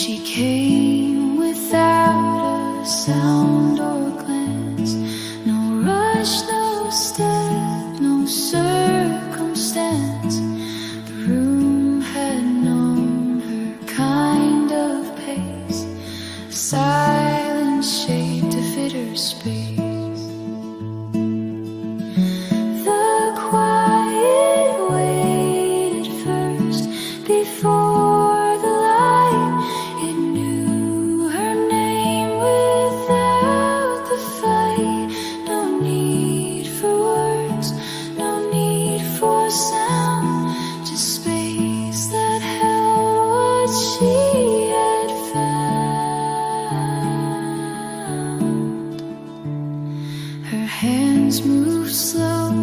She came without a sound or glance, no rush, no step, no circumstance. The room had known her kind of pace, a silent shape to fit her space. The quiet waited first before the light. It knew her name without the fight. No need for words, no need for sound, just space that held what she had found. Her hands moved slow,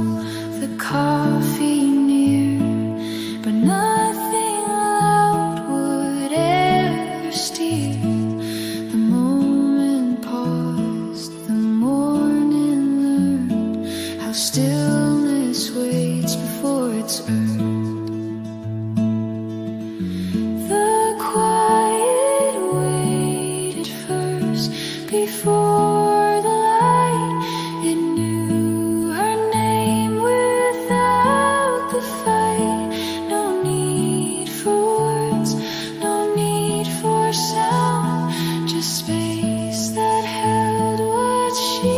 the coffee near, but nothing loud would ever steer. The moment paused, the morning learned how stillness waits before it's earned. The quiet waited first before the light. It knew her name without the fight. No need for words, no need for sound, just space that held what she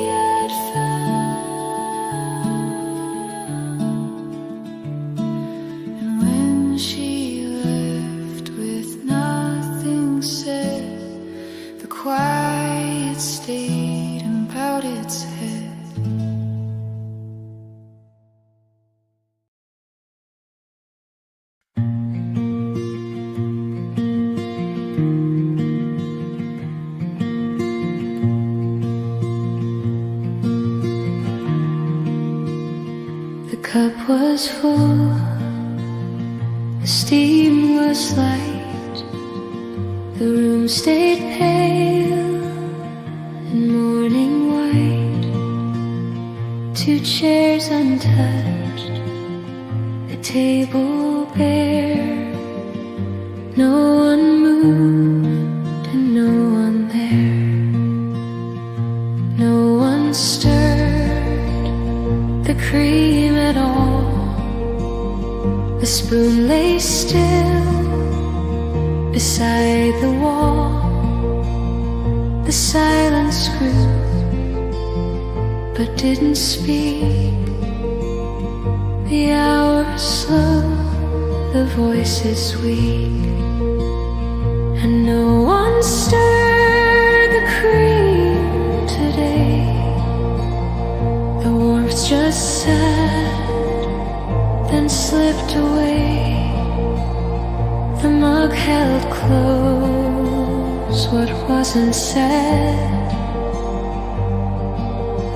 had found. And when she left with nothing said, the quiet stayed and bowed its head. The cup was full, the steam was light, the room stayed pale and morning white. Two chairs untouched, the table bare, no one moved and no one there. No one stirred the cream at all. The spoon lay still beside the wall. The silence grew, but didn't speak. The hours slow, the voices weak, and no one stirred the cream today. The warmth just sat, then slipped away. The mug held close what wasn't said.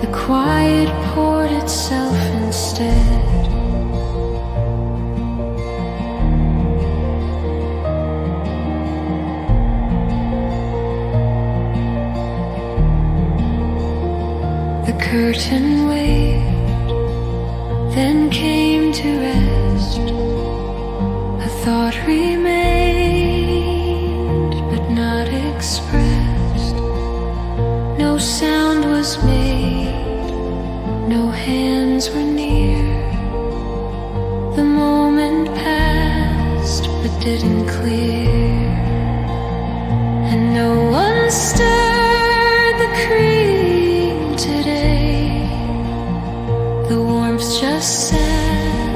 The quiet poured itself instead. The curtain waved, then came to rest. A thought remained, but not expressed. No sound was made, no hands were near. The moment passed, but didn't clear. And no one stirred the cream today. The warmth just sat,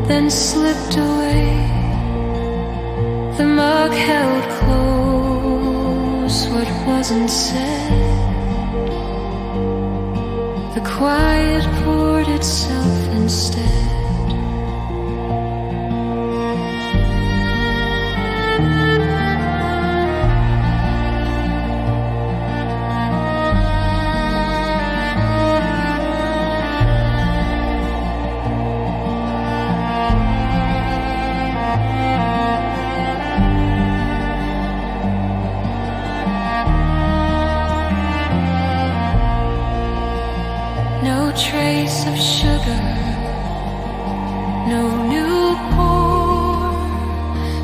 then slipped away. The mug held close what wasn't said. The quiet poured itself instead. No trace of sugar, no new pour,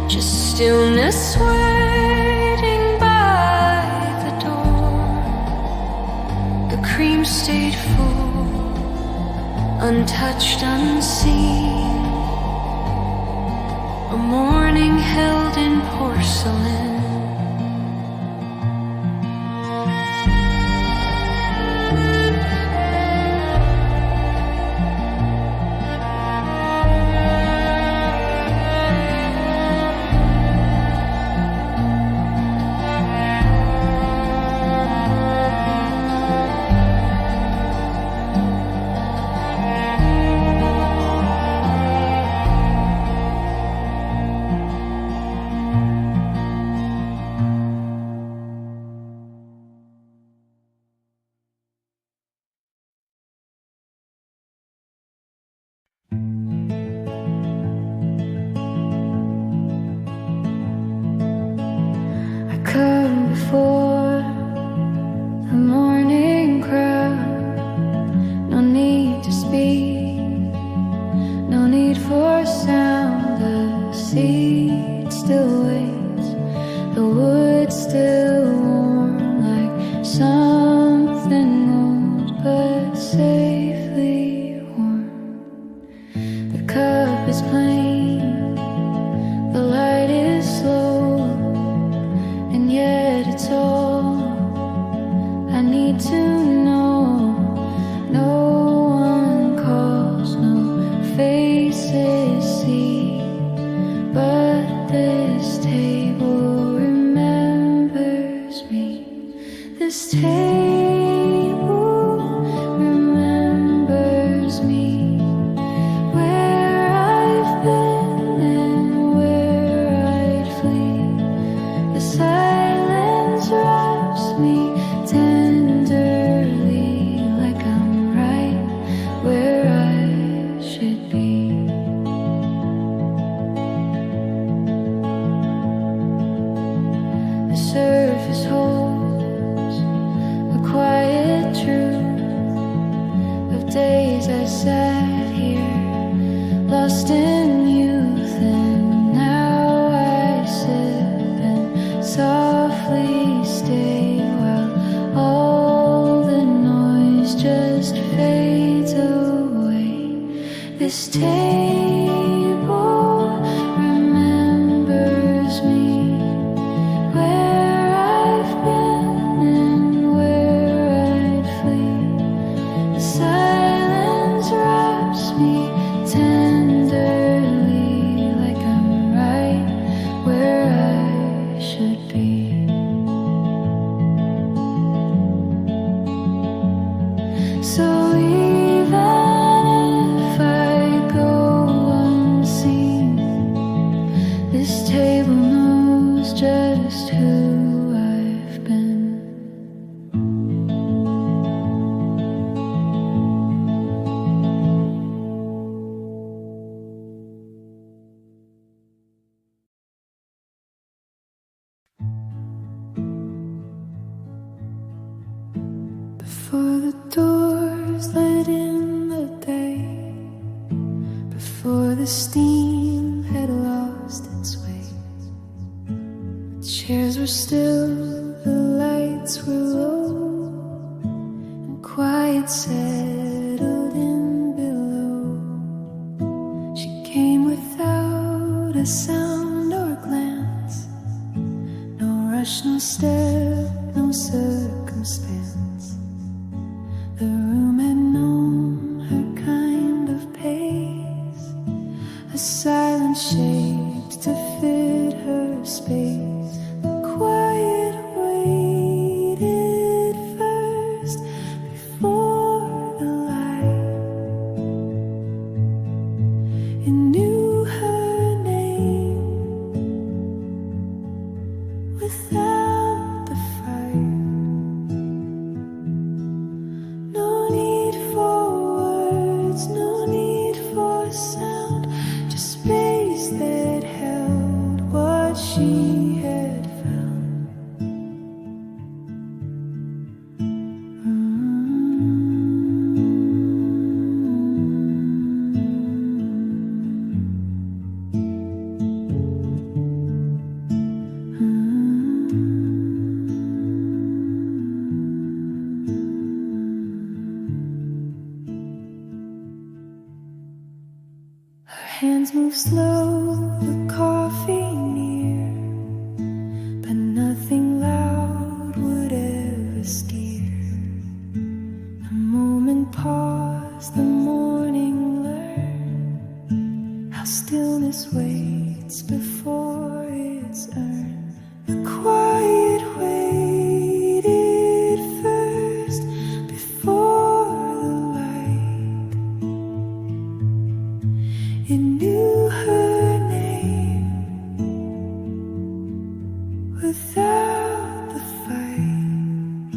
just stillness waiting by the door. The cream stayed full, untouched, unseen. A morning held in porcelain. Come before the morning crowd. No need to speak, no need for sound. The seat still waits, the wood still warm, like something old but safely warm. The cup is plain, the light is slow, and yet it's all I need to know. No one calls, no faces see, but this table remembers me. This table remembers me. Where I've been and where I'd flee. The silence wraps me tenderly, like I'm right where I should be. The surface holds a quiet truth of days I sat here, lost in youth, and now I sip and softly stay while all the noise just fades away. This table remembers me. Where I've been and where I'd flee. The silence wraps me tenderly, like I'm right where I should be. So even if I go unseen, this table knows just who I've been. Before the doors let in the day, before the steam had lost its way, the chairs were still, the lights were low, and quiet settled in below. She came without a sound or glance, no rush, no step, no circumstance. The room had known her kind of pace, a silent shape to fit her space. The quiet waited first before the light. It knew her name without the fight. No need for words, no need for sound, just space that held what she had found. slow, the coffee near, but nothing loud would ever steer. The moment pause, the morning learn how stillness waits before it's earned. The quiet waited first before the light. It knew her name without the fight.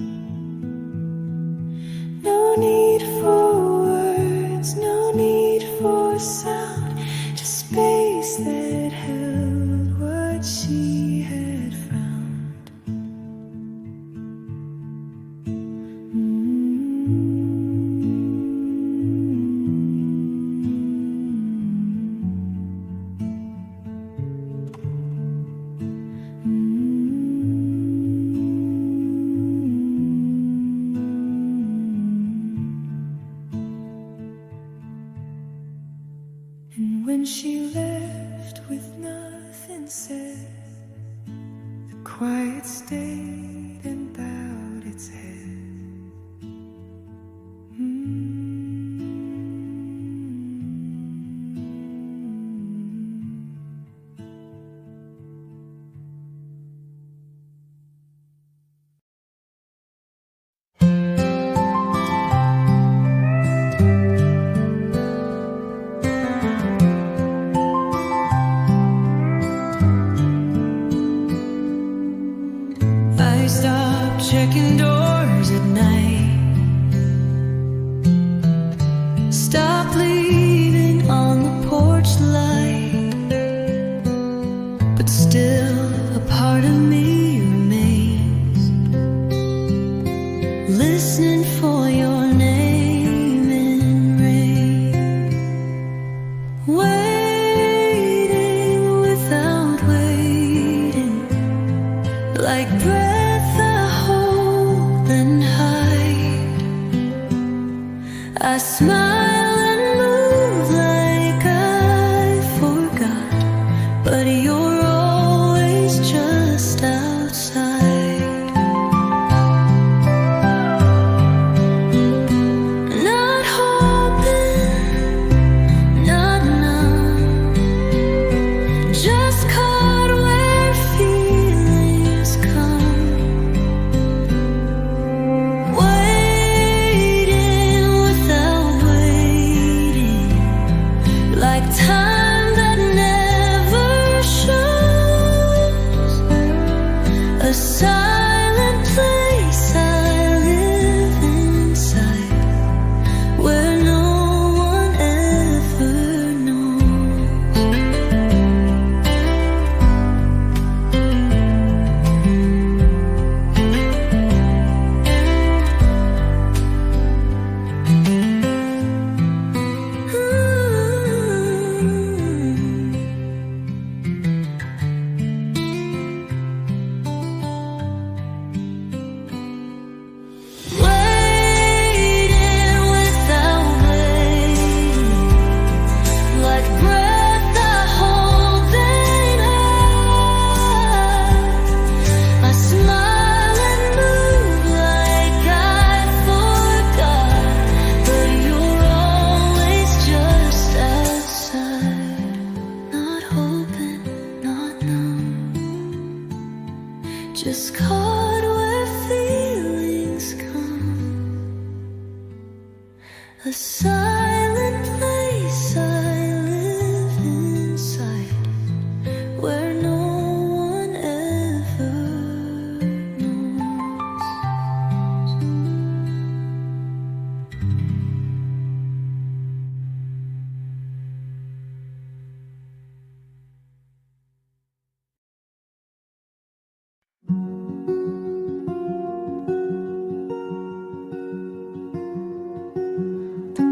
No need for words, no need for sound, just space that held what she had found. And when she left with nothing said, the quiet stayed and bowed its head. I stopped checking doors at night, stopped leaving on the porch light, but still a part of me remains, listening for your name in rain, waiting without waiting, like breath I smile and move like I forgot, but you're always just outside. Not hoping, not numb, just caught where feelings come. Time that never shows, a silent place I live inside, where no one ever just caught where feelings come, a silent place I live inside, where no one ever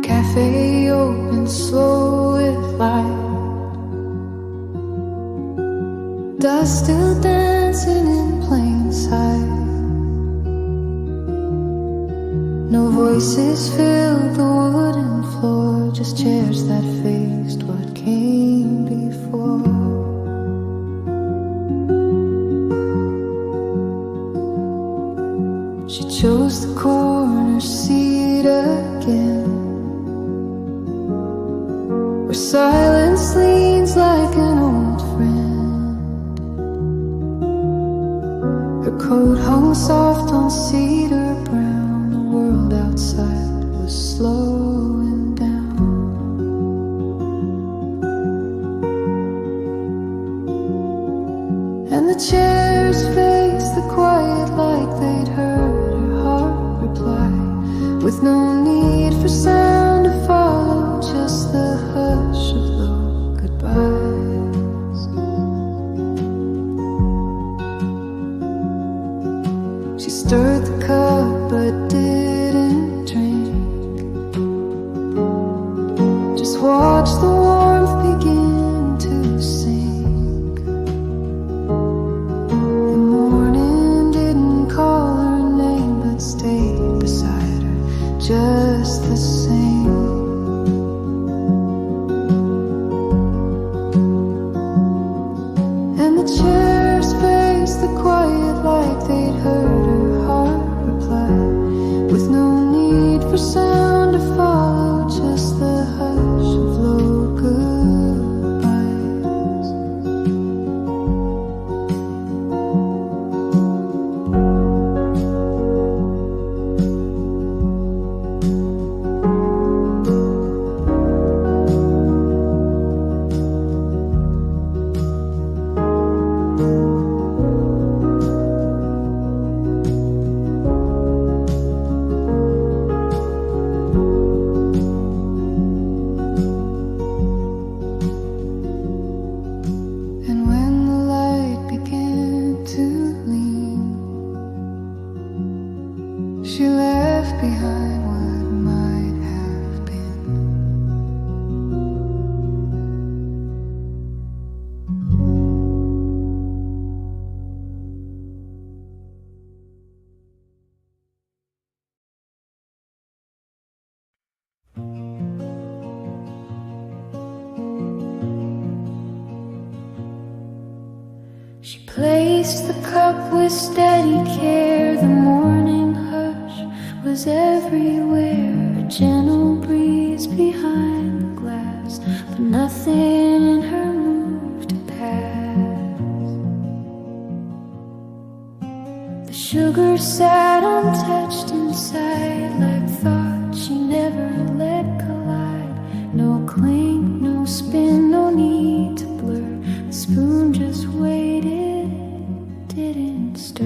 cafe open slow with light, dust still dancing in plain sight. No voices fill the wooden floor, just chairs that faced what came before. She chose the corner seat again, where silence leans like an old friend. Her coat hung soft on cedar brown. The world outside was slowing down. And the chairs faced the quiet like they'd heard her heart reply, with no need for sound to follow, just the hush of low goodbyes. She stirred the cup but didn't drink, just watched the warmth begin to sink. The morning didn't call her name but stayed beside her just the same. And the chairs faced the quiet like they'd heard her heart reply, with no need for sound to follow, just the hush of low goodbyes. And when the light began to lean, she left behind what might have been. She placed the cup with steady care. The morning hush was everywhere, a gentle breeze behind the glass, but nothing in her moved to pass. The sugar sat untouched inside, like thought she never let collide. No clink, no spin, no need to blur. The spoon just waited, didn't stir.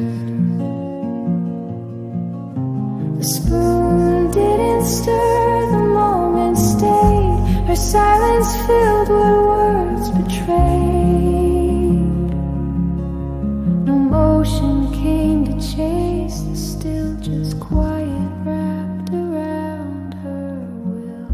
The spoon didn't stir, the moment stayed. Her silence filled what words betrayed. No motion came to chase the still, just quiet wrapped around her will.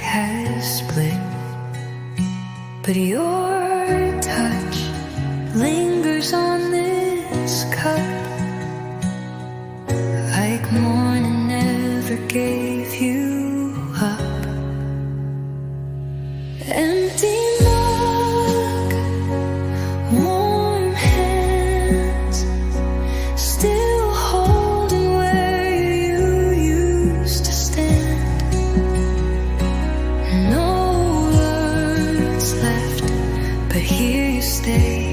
night has split, but your touch lingers on this cup, like morning never gave you up. Empty mug, warm hands, still holding where you used to stand. No words left, but here you stay.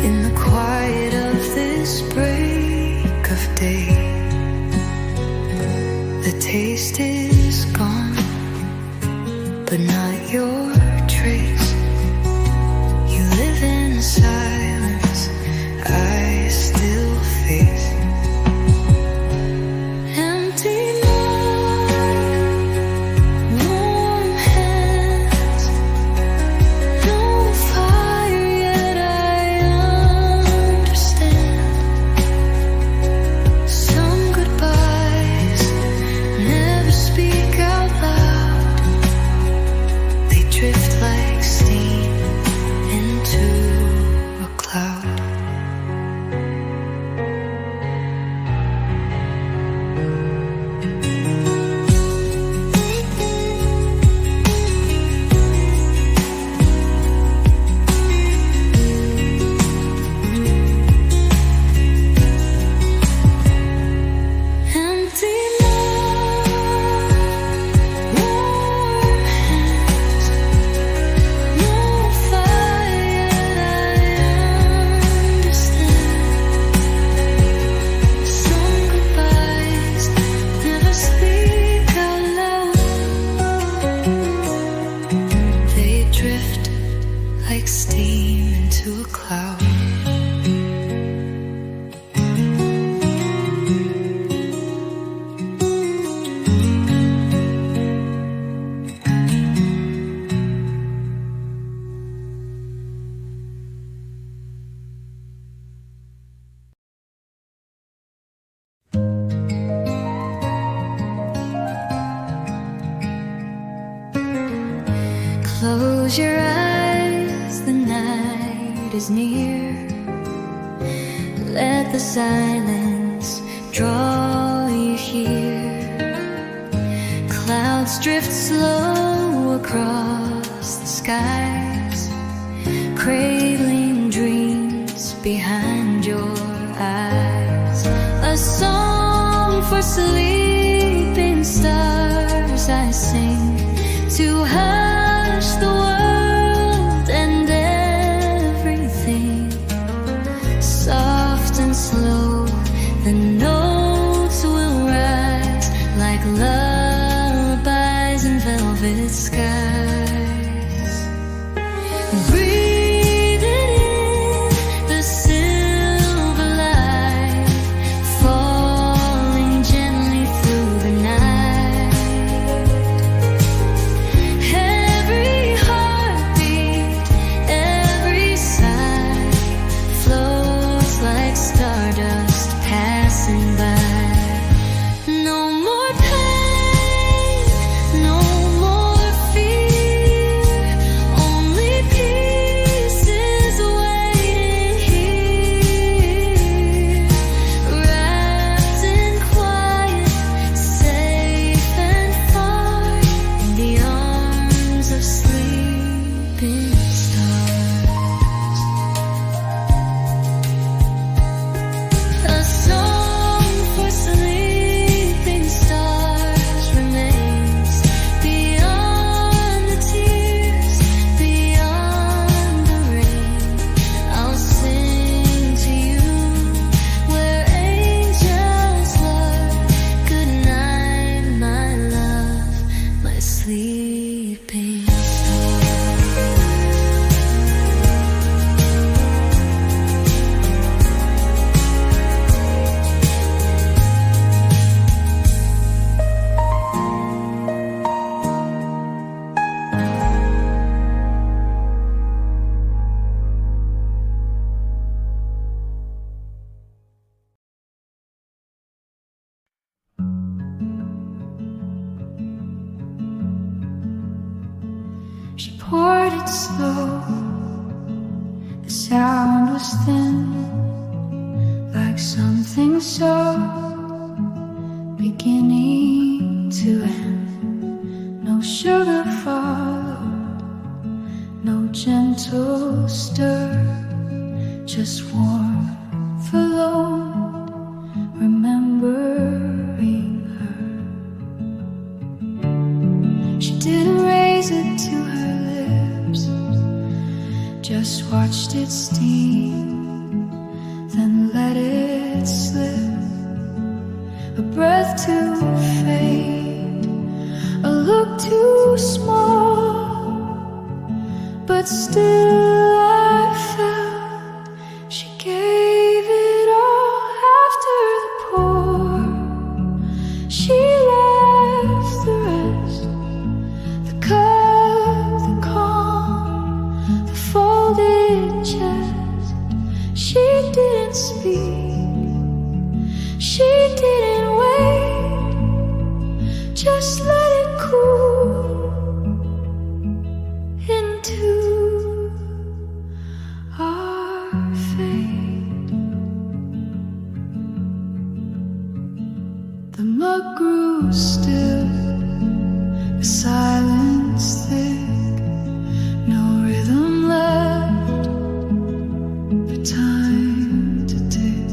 In the quiet of this break of day, the taste is gone, but not your trace. You live in a silence I still face. Empty mind, warm hands, no fire yet I understand. Some goodbyes never speak out loud. They drift like steam into a cloud. Empty mind, warm hands, no fire yet I understand. Some goodbyes never speak out loud. They drift like steam into a cloud. Close your eyes, the night is near. Let the silence draw you here. Clouds drift slow across the skies, cradling dreams behind your eyes. A song for sleeping stars I sing to hush the world and everything. Soft and slow, the notes will rise like lullabies in velvet skies. Breathe it in, the silver light falling gently through the night. slow. The sound was thin, like something soft, beginning to end. No sugar followed, no gentle stir, just warmth alone, remembering her. She didn't raise it to her lips, just watched it steam, then let it slip. A breath to fade, a look too small, but still I felt she gave it all. After the pour, she left the rest, the cup, the calm, the folded chest. She didn't speak, she didn't wait, just let it cool into our fate. The mug grew still, the silence thick, no rhythm left, but time to tick.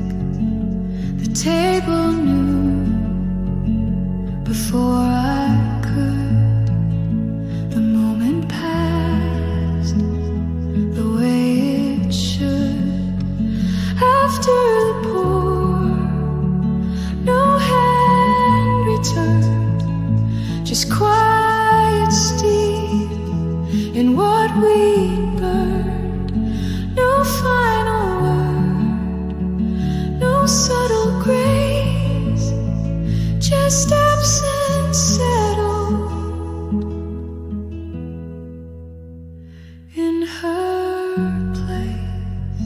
The table knew before I could. The moment passed the way it should. After the pour, no hand returned, just quiet steam in what we burned. No final word, no subtle grace, just absence settled in her place.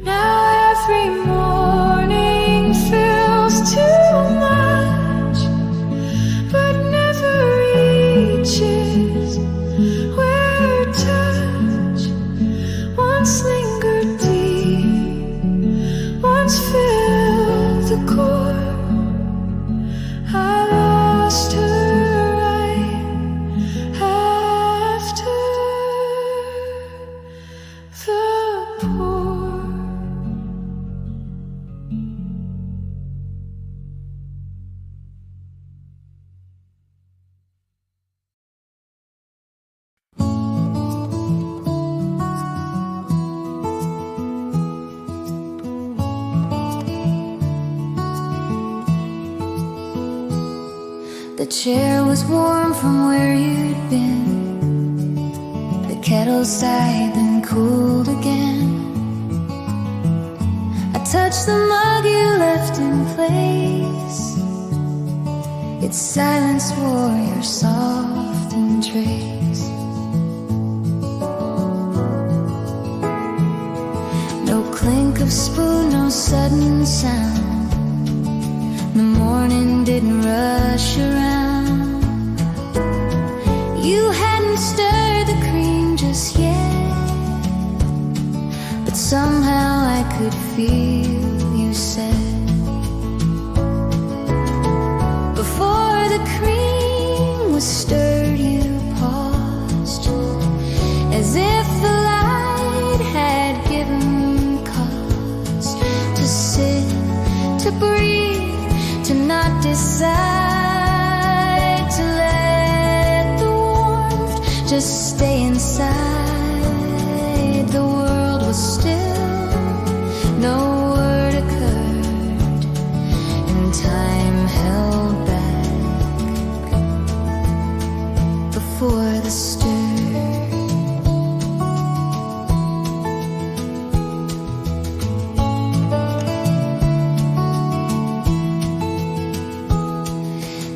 Now every morning feels too much, but never reaches where touch once lingered deep, once filled the core. I lost her right after the pour. The chair was warm from where you'd been. The kettle sighed, then cooled again. I touched the mug you left in place. Its silence wore your softened trace. No clink of spoon, no sudden sound. The morning didn't rush around. You hadn't stirred the cream just yet, but somehow I could feel you said, before the cream was stirred, you paused, as if the light had given cause to sit, to breathe, to not decide, to let the warmth just stay inside. The world was still, no word occurred, and time held back before the stir.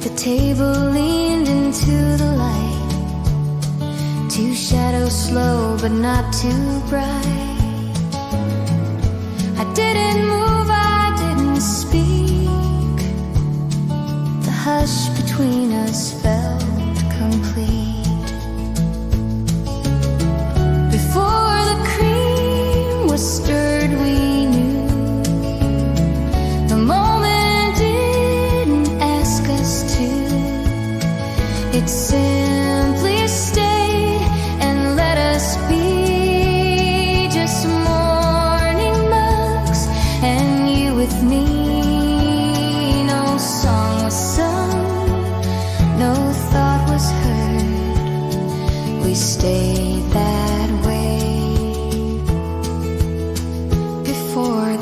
The table leaned into the light, two shadows slow but not too bright. I didn't move, I didn't speak. The hush between us felt complete.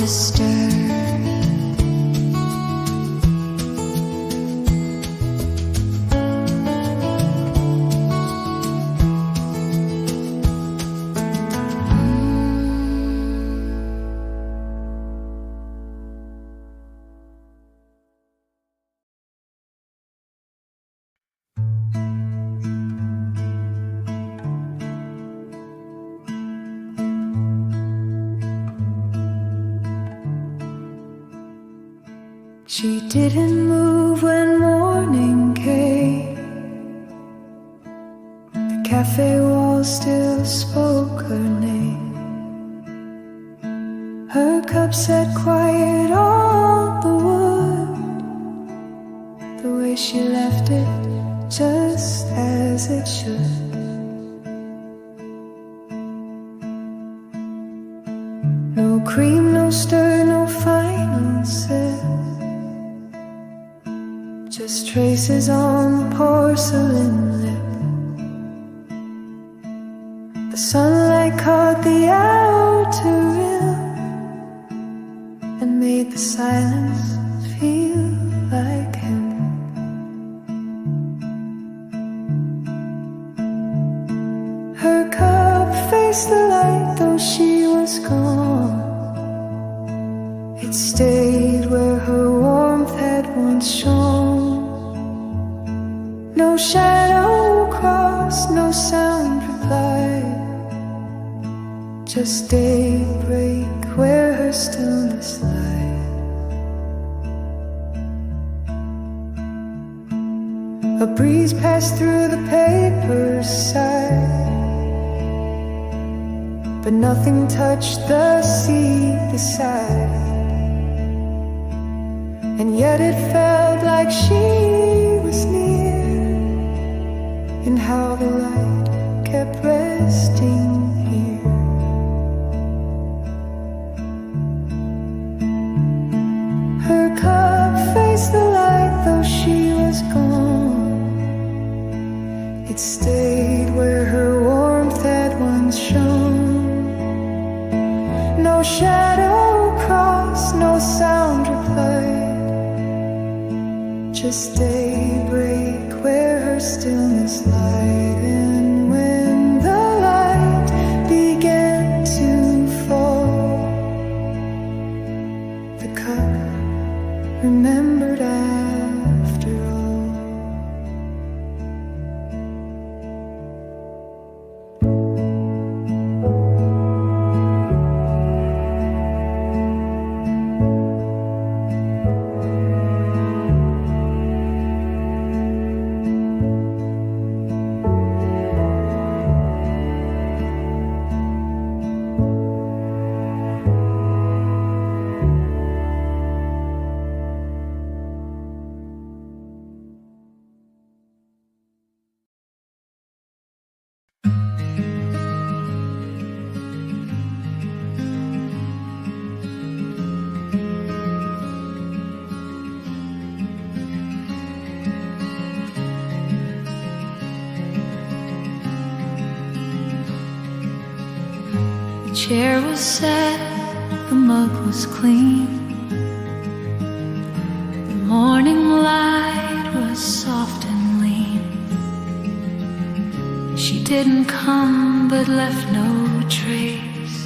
disturb. She didn't move when morning came. The cafe walls still spoke her name. Her cup sat quiet on the wood, the way she left it, just as it should. No cream, no stir, no final sip, just traces on the porcelain lip. The sunlight caught the outer rim and made the silence feel like him. Her cup faced the light though she was gone. It stayed where her warmth had once shone. No shadow crossed, no sound replied, just daybreak where her stillness lied. A breeze passed through the paper's side, but nothing touched the sea beside. And yet it felt like she was near, and how the light kept resting here. Her cup faced the light though she was gone. It stayed where her warmth had once shone. No shadow crossed, no sound replied, just daybreak where her stillness lied. And when the light began to fall, the cup remembered after all. The chair was set, the mug was clean. The morning light was soft and lean. She didn't come but left no trace.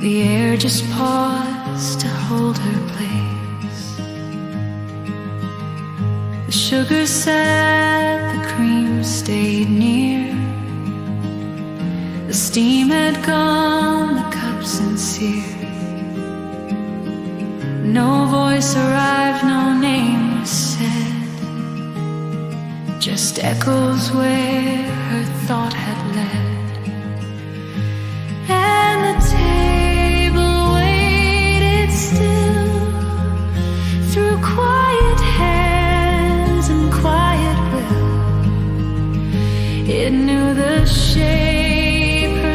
The air just paused to hold her place. The sugar sat, the cream stayed near. The steam had gone, the cup sincere. No voice arrived, no name was said, just echoes where her thought had led. And the table waited still, through quiet hands and quiet will. It knew the shape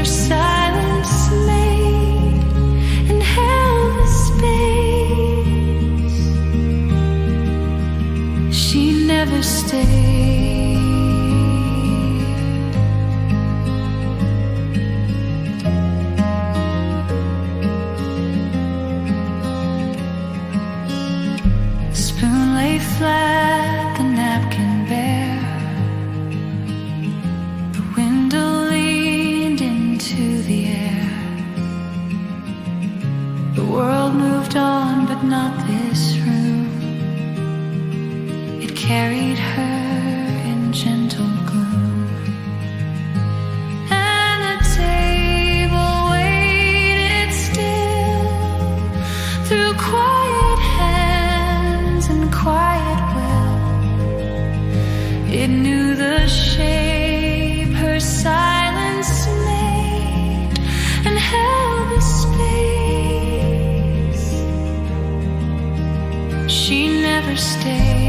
silence made and held the space. She never stayed. not this room. It carried her in gentle gloom, and the table waited still through quiet hands and quiet will. It knew the shape her silence made and held the space. She never stayed.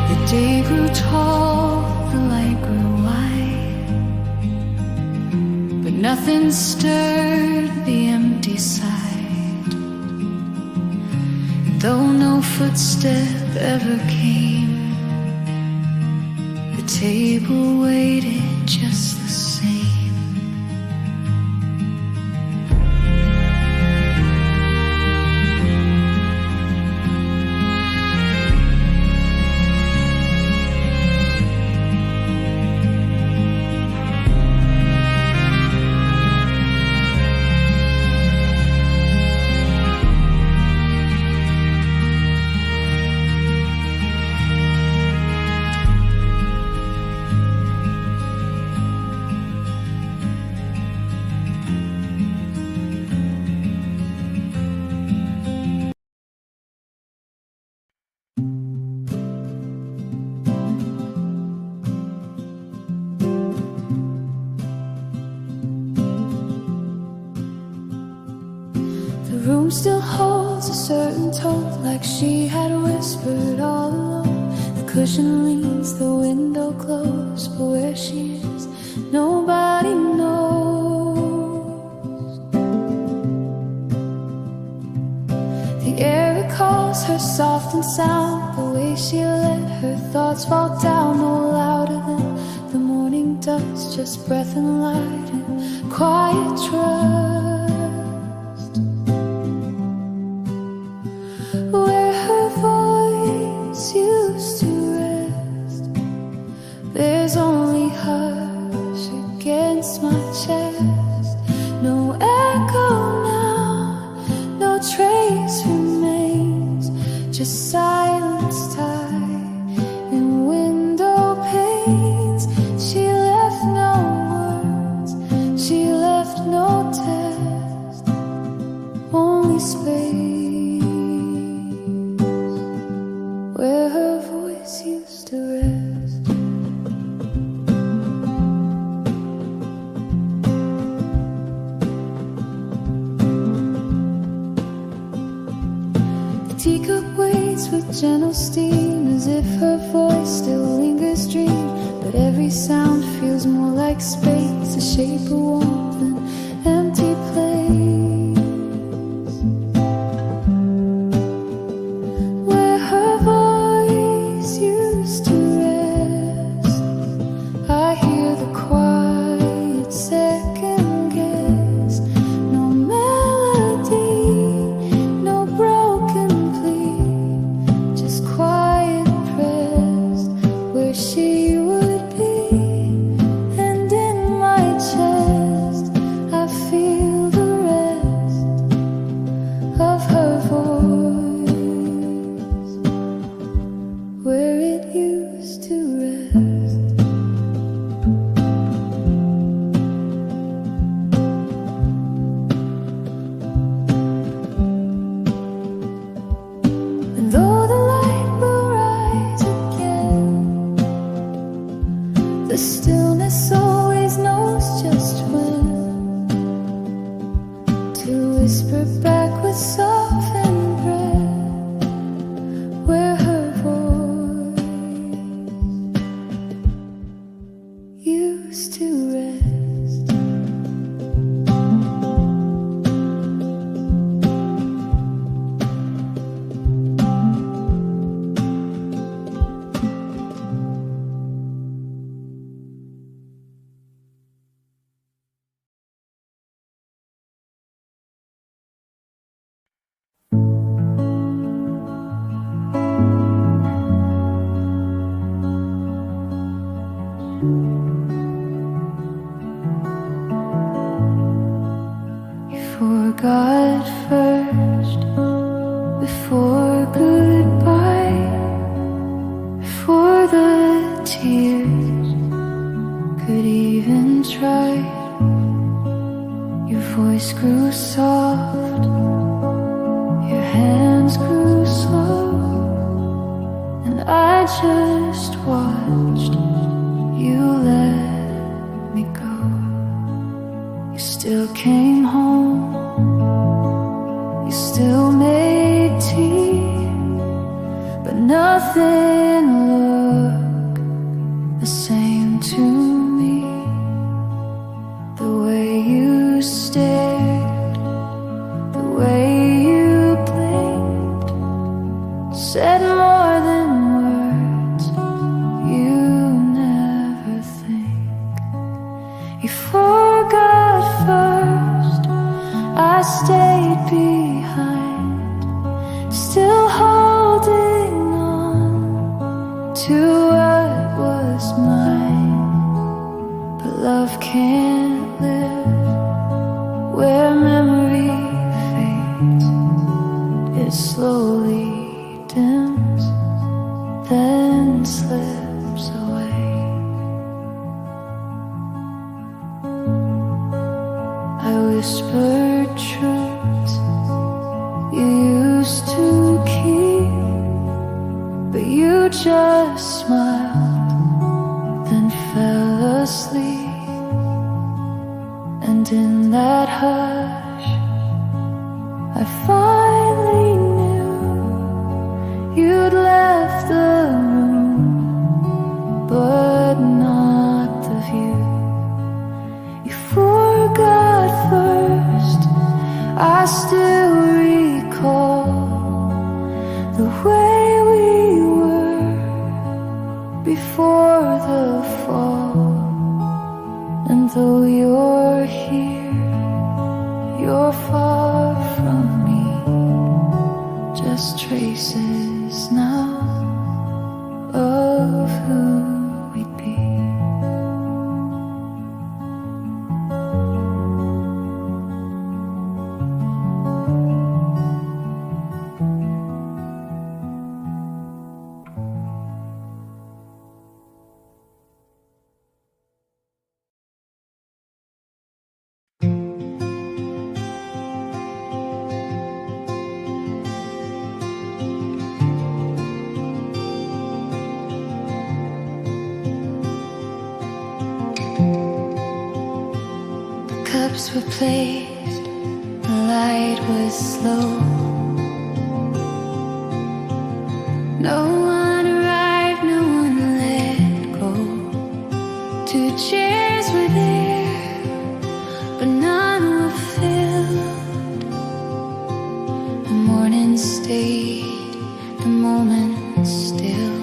The day grew tall, the light grew wide, but nothing stirred the empty side. And though no footstep ever came, the table waited just the same. The room still holds a certain tone, like she had whispered all along. The cushion leans, the window closed, but where she is, nobody knows. The air recalls her soft and sound, the way she let her thoughts fall down, no louder than the morning dust, just breath and light and quiet trust. Where her voice used to rest, there's only hush against my chest. No echo now, no trace remains, just silence tied in window panes. She left no words, she left no test, only space. Where her voice used to rest. The teacup waits with gentle steam, as if her voice still lingers dream. But every sound feels more like space, a shape of warmth and empty place. The stillness always knows just You forgot first before goodbye, before the tears could even try. Your voice grew soft, your hands grew slow, and I just watched you let me go. You still came home, you still made tea, but nothing looked the same to me. The way you stared, the way you blinked, said more than words you never think. You forgot first, I stayed behind, still holding on to what was mine. But love can't live where memory fades. It slowly dims, then slips away. I whispered truths you used to keep, but you just smiled, then fell asleep. And in that hush, I finally knew you'd left the room, but not the view. You forgot first, I still recall the way we were before the fall. And though you're here, you're far from me, just traces now of who we'd be. Cups were placed, the light was slow. No one arrived, no one let go. 2 chairs were there, but none were filled. The morning stayed, the moment stilled.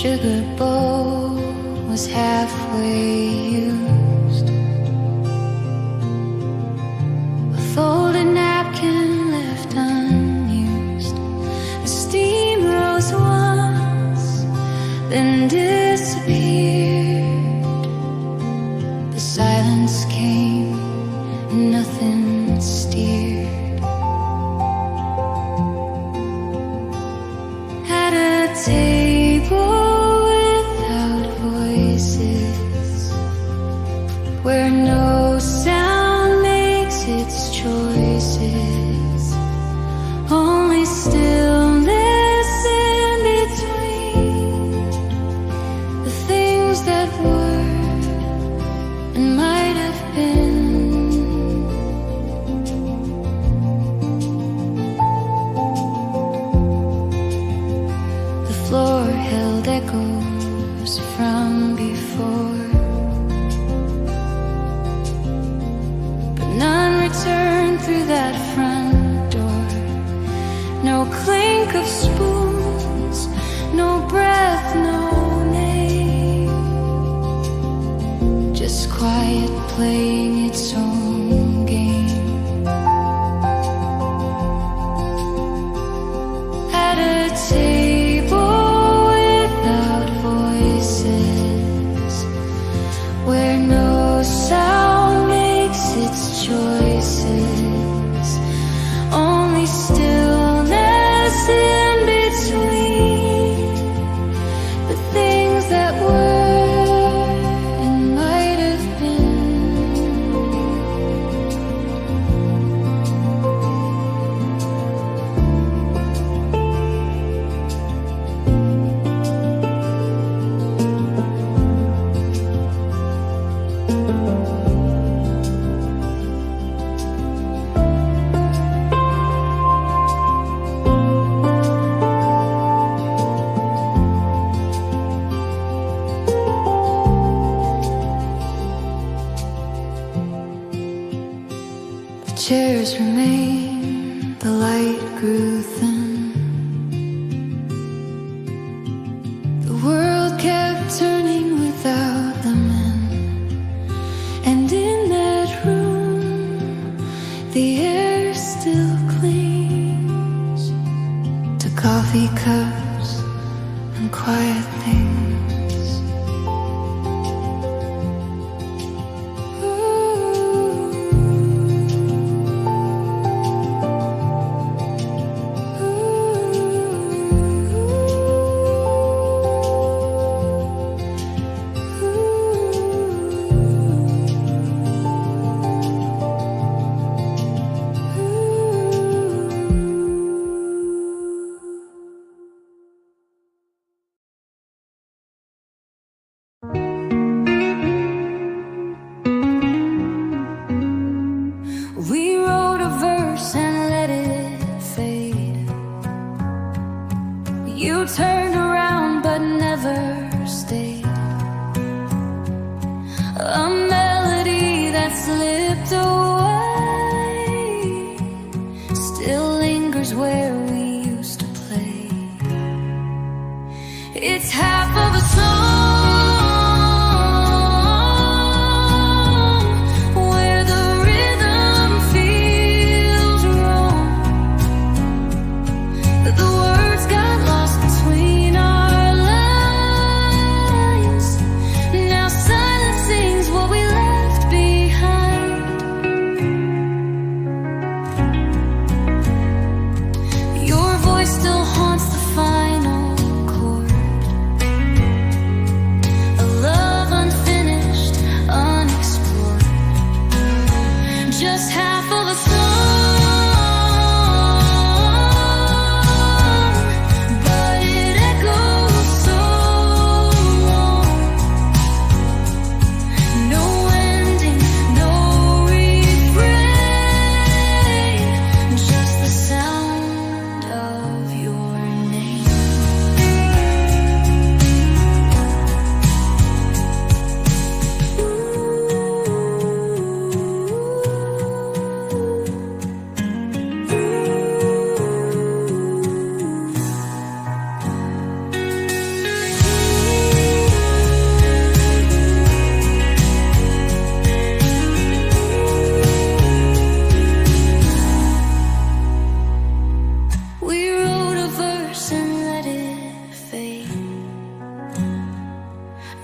Sugar bowl was halfway used. A folded napkin left unused. The steam rose once, then disappeared. The silence came, and nothing steered. At a table where no sound makes its choices, only stillness in between the things that were and might have been. The floor held echoes from before. Turn through that front door. No clink of spoons, no breath, no name. Just quiet playing its own game. only stillness in between the things that were and might have been. The chairs remained, the light grew thin. The world kept turning without them in. And in that room, the air still clings to coffee cups and quiet things. We wrote a verse and let it fade. You turned around but never stayed. A melody that slipped away still lingers where we used to play. It's half of a song. Still haunts the final chord. A love unfinished, unexplored. Just half of a song, but it echoes so long. No ending, no refrain. Just the sound of your name. We wrote a verse and let it fade.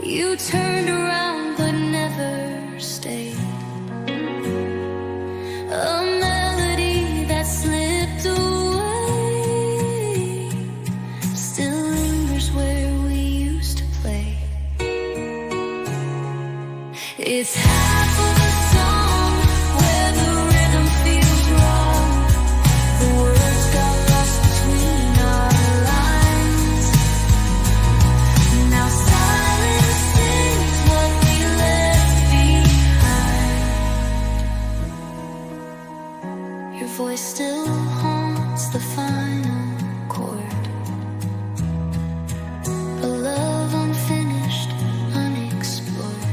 You turned around but never stayed. A melody that slipped away still lingers where we used to play. It's half of a song where the rhythm feels wrong. The words got lost between our lines. Now silence sings what we left behind. Your voice still haunts the final chord. A love unfinished, unexplored.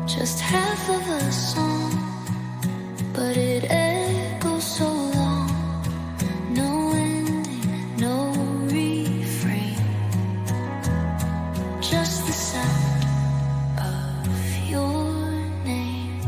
Just half of a song, but it echoes so long. No ending, no refrain. Just the sound of your name.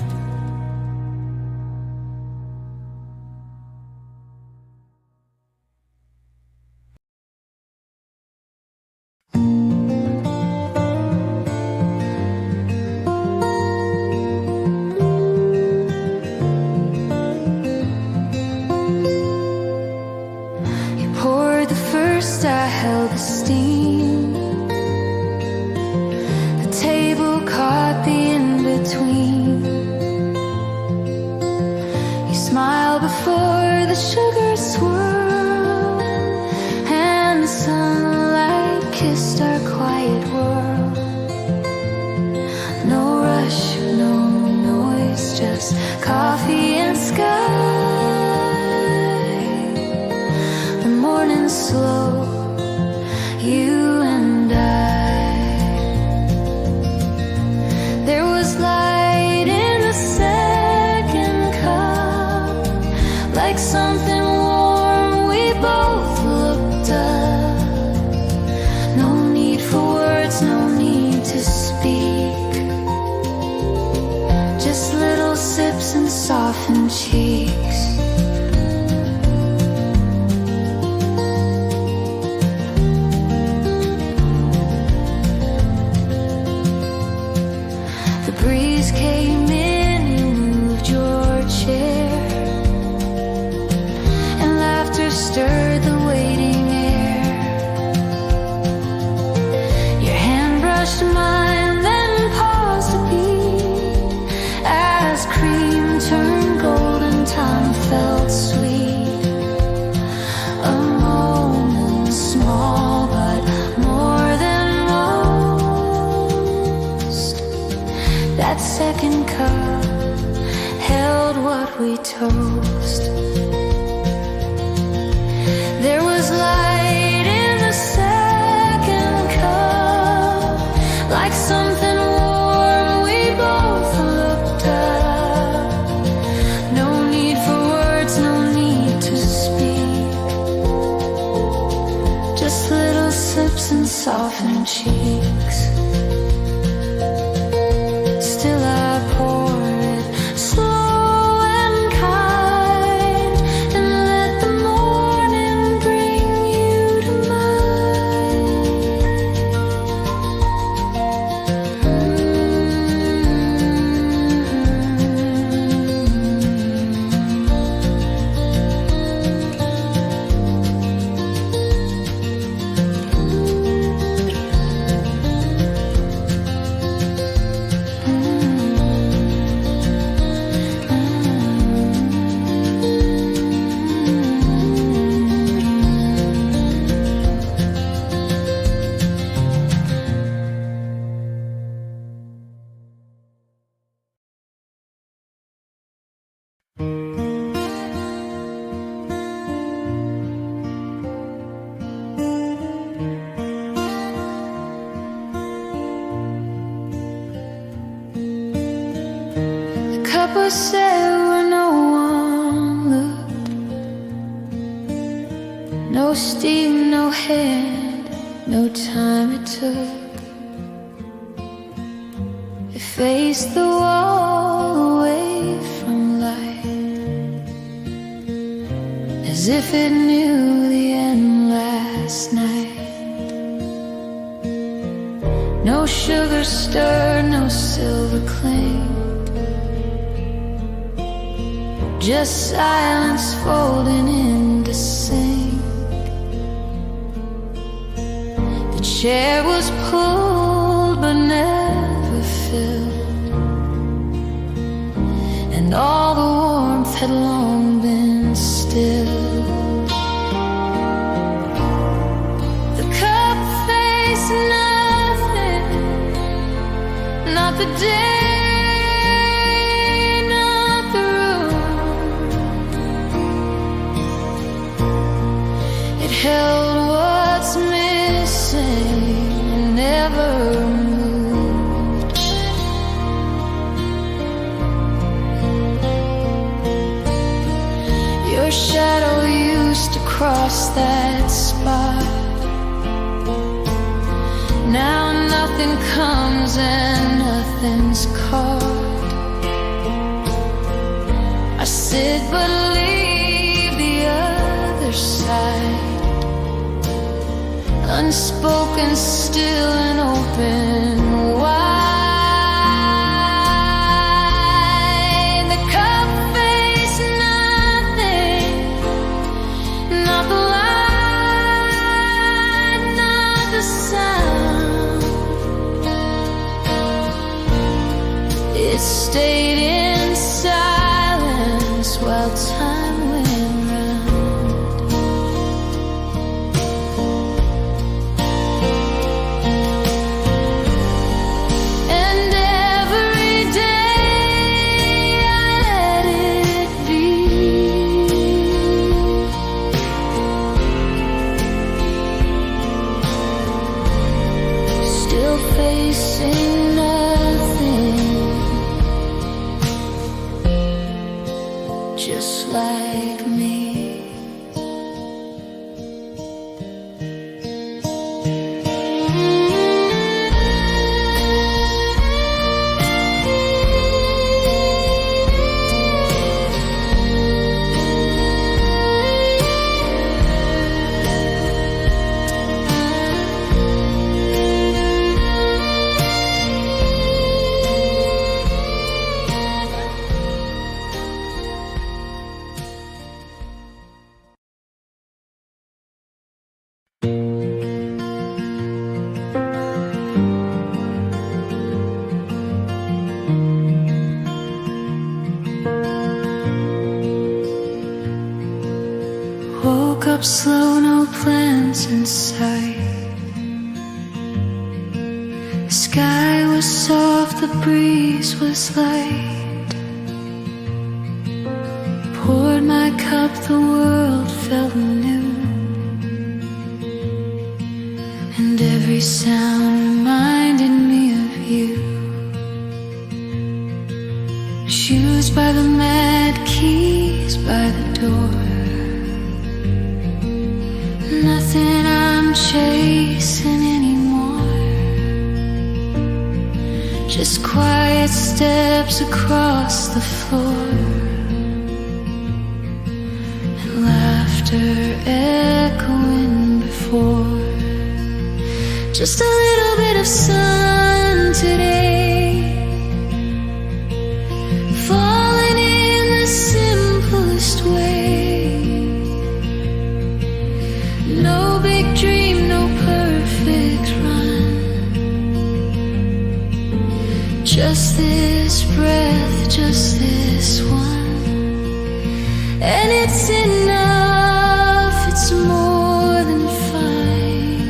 self-esteem. The table caught the in-between. You smile before the sugar swirl, and sunlight kissed our quiet world. No rush, no noise, just coffee and sky. The morning's slow, you and I. There was light in the second cup, like something warm we both looked up. No need for words, no need to speak, just little sips and softened cheeks. The breeze came in, you moved your chair, and laughter stirred the waiting air. Your hand brushed mine, then paused a beat, as cream turned golden, time felt sweet. A moment small, but more than most. That second cup held what we toast. There was light in the second cup, like something warm we both looked up. No need for words, no need to speak, just little sips and softened cheeks. Still I pour it slow and kind, and let the morning bring you to The cup was set where no one looked. No steam, no hand, no time it took. It faced the wall away from light, as if it knew the end last night. No sugar stirred, no silver clinked, just silence folding into sync. The chair was pulled but never filled, and all the warmth had long been stilled. The cup faced nothing, not the day, not the room. It held what's missing and never moved. Your shadow used to cross that spot. Now nothing comes and nothing's caught. I sit but leave the other side, unspoken, still and open wide. The cup faced nothing, not the light, woke up slow, no plans in sight. The sky was soft, the breeze was light. Poured my cup, the world felt new, and every sound reminded me of you. Shoes by the mat, keys by the door. Nothing I'm chasing anymore. Just quiet steps across the floor, and laughter echoing before. Just a little bit of sun today, falling in the simplest way. No big dream, no perfect run. Just this breath, just this one. And it's enough, it's more than fine.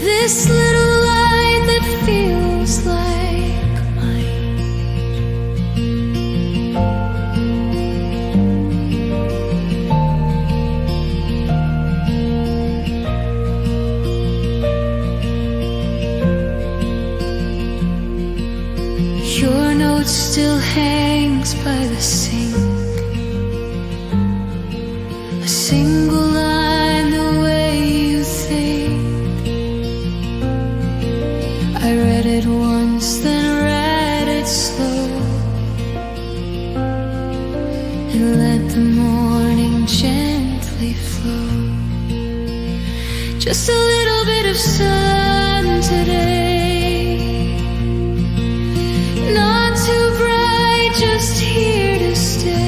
This little light that feels like mine. Your note still hangs by the sink. A single line, the way you think. I read it once, then read it slow, and let the morning gently flow. Just a little bit of sun today, not too bright, just here to stay.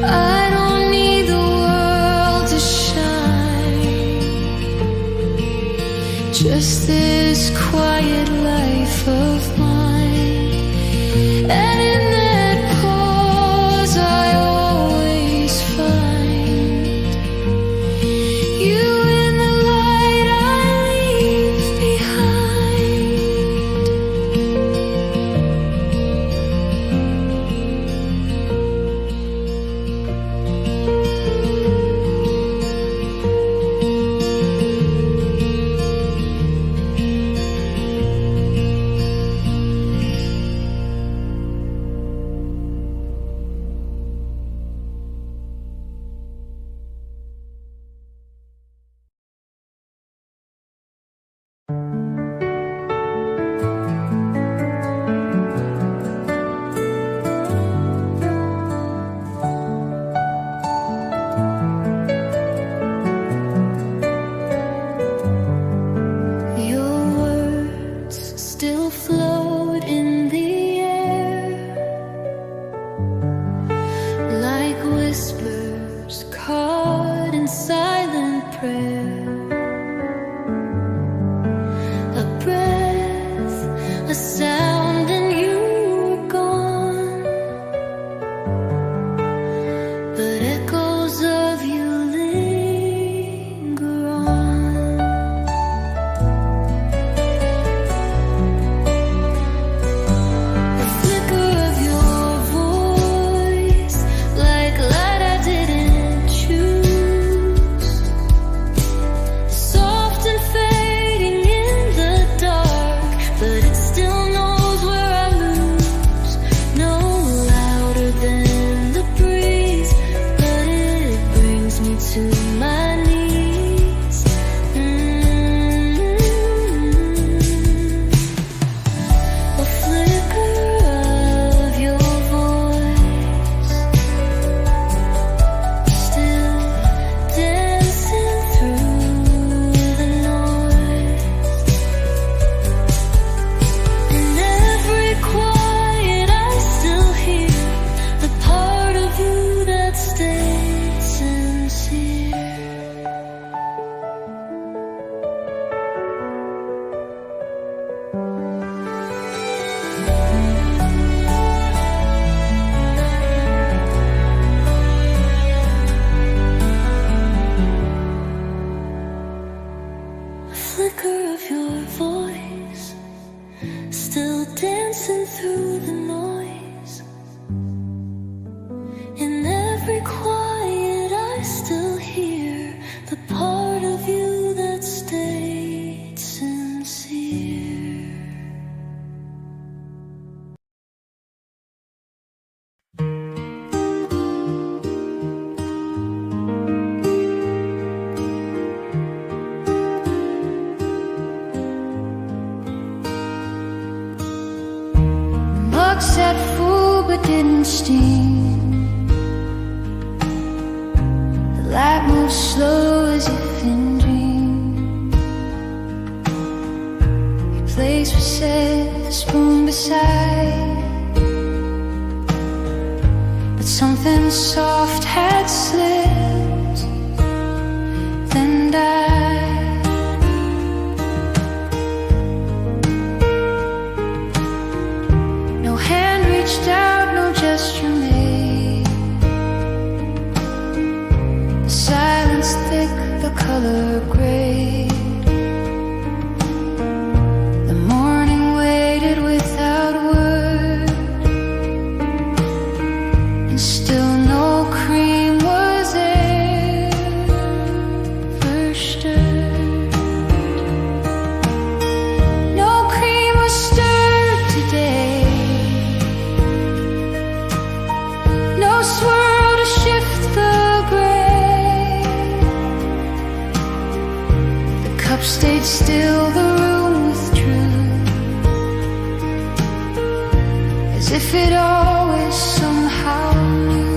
I don't need the world to shine, just this quiet life of mine. And in that pause I always find you in the light I leave behind. Your words still float in the air, like whispers caught in silent prayer. A breath, a sound, and you were gone, but echoes of you linger on. The flicker of your voice, like light at but something soft had slipped, then died. No hand reached out, no gesture made. The silence thick, the color gray. The morning waited without word, and still no cream was ever stirred. No cream was stirred today. No swirl to shift the gray. The cup stayed still, the room withdrew, as if it always somehow knew.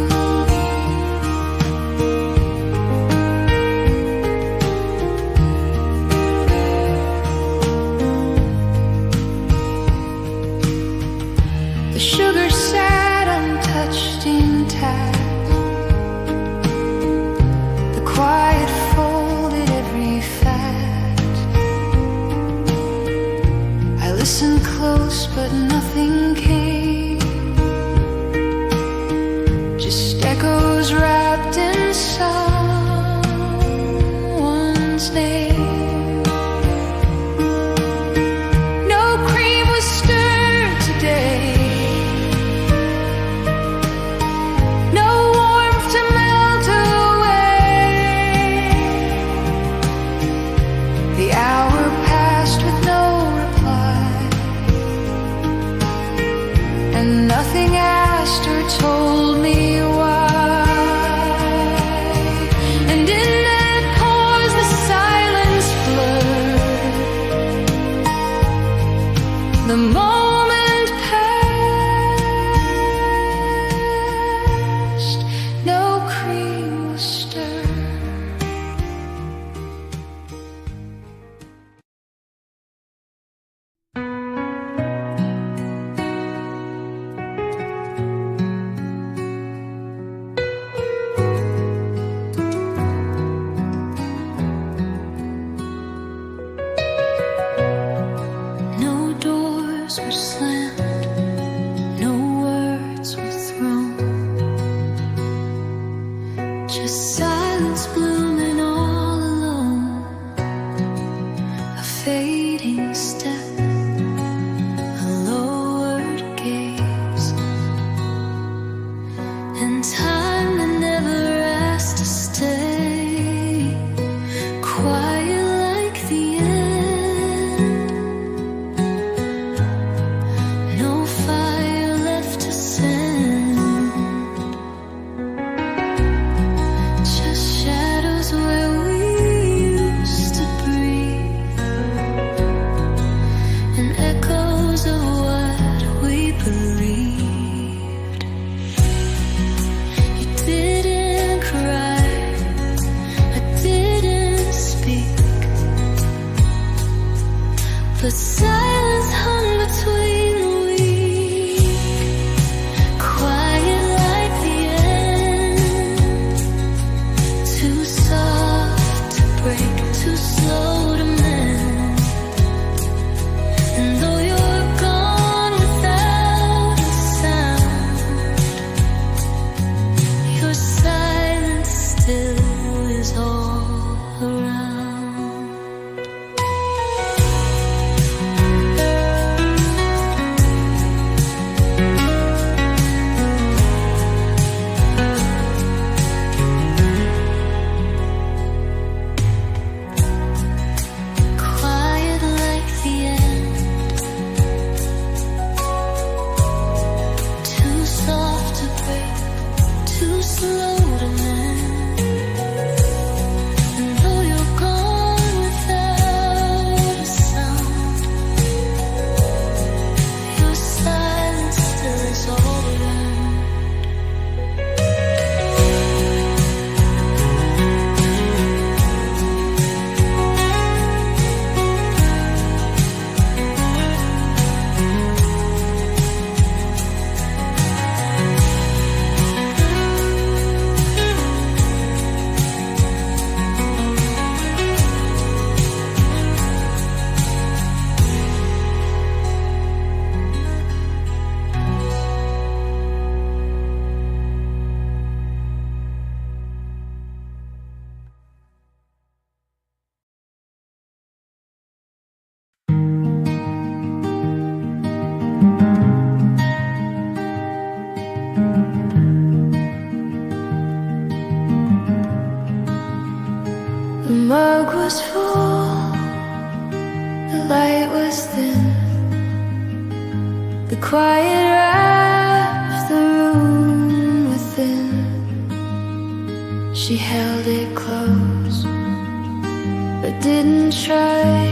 The sugar sat untouched, intact. The quiet folded every fact. I listened close, but nothing came. Just echoes wrapped in someone's name. No cream was stirred today. No warmth to melt away. The hour passed with no reply, and nothing asked or told me why. And in that pause the silence blurred. The moment passed, no cream was stirred. No doors were slammed, no words were thrown, just silence blooming all alone. A fading step, a lowered gaze, and time that never asked to stay, quiet like the end. No fire left to send, just shadows where we used to breathe, and echoes of what we believed. was full, the light was thin, the quiet wrapped the room within. She held it close, but didn't try.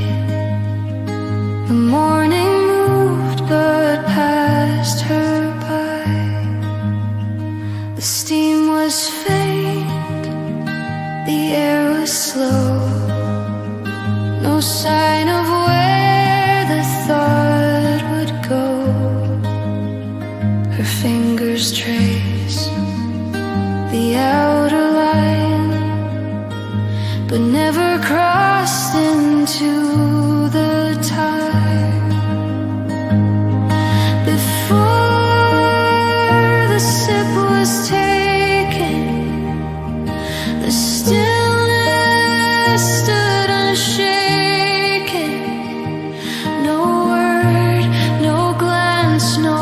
The morning moved but passed her by. The steam was faint, the air was slow, no sign of where the thought would go. Her fingers trace the outer line, but never crossed into the time. Before the sip was taken, the stillness stood unshaken. No word, no glance, no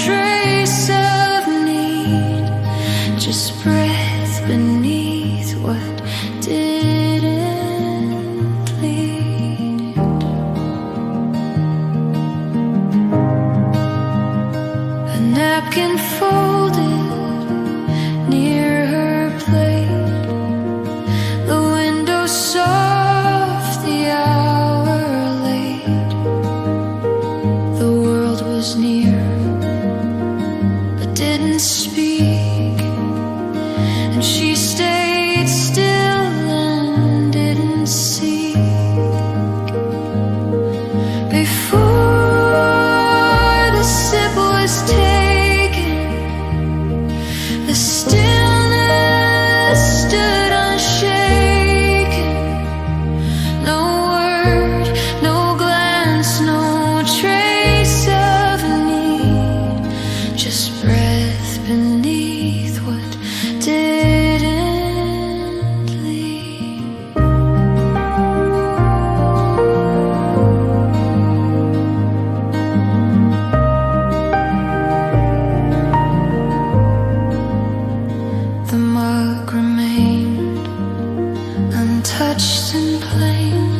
trace of need, just breath beneath what didn't lead. A napkin folded near her plate, the window soft, the hour late. The world was near, but didn't speak, and she stayed still and didn't seek. Before the sip was taken, the stillness stood unshaken. No word, no glance, no trace of need, just breath beneath what didn't lead. The mug remained untouched and plain,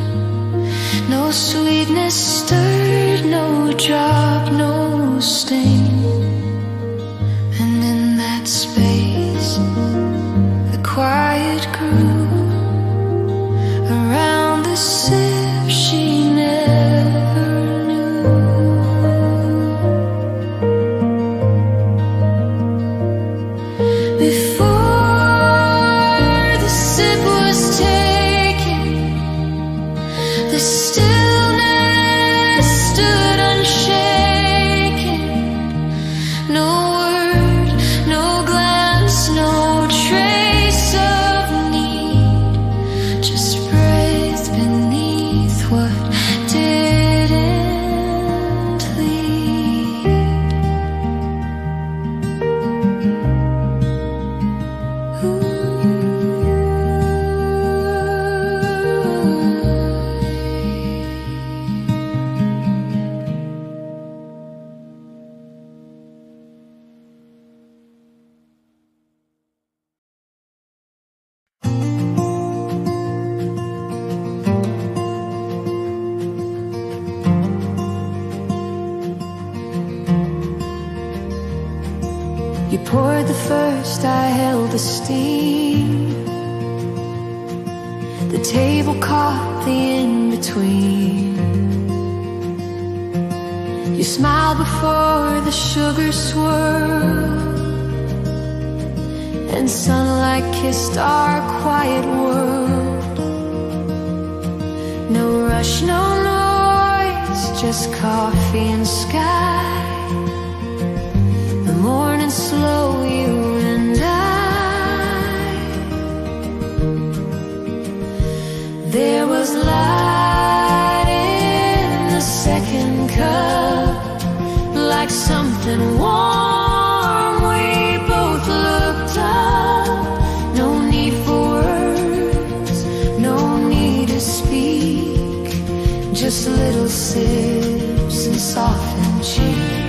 no sweetness stirred, no drop, no stain. And in that space, the quiet grew around the sip she never knew. Before the sip was taken, the stillness stood unshaken. No word, no glance, no trace of need, just breath beneath what didn't lead. You poured the first, I held the steam. The table caught the in-between. You smiled before the sugar swirled, and sunlight kissed our quiet world. No rush, no noise, just coffee and sky. The morning slow, you and I. There was light in the second cup, like something warm. We both looked up. No need for words, no need to speak, just little sips and softened cheeks.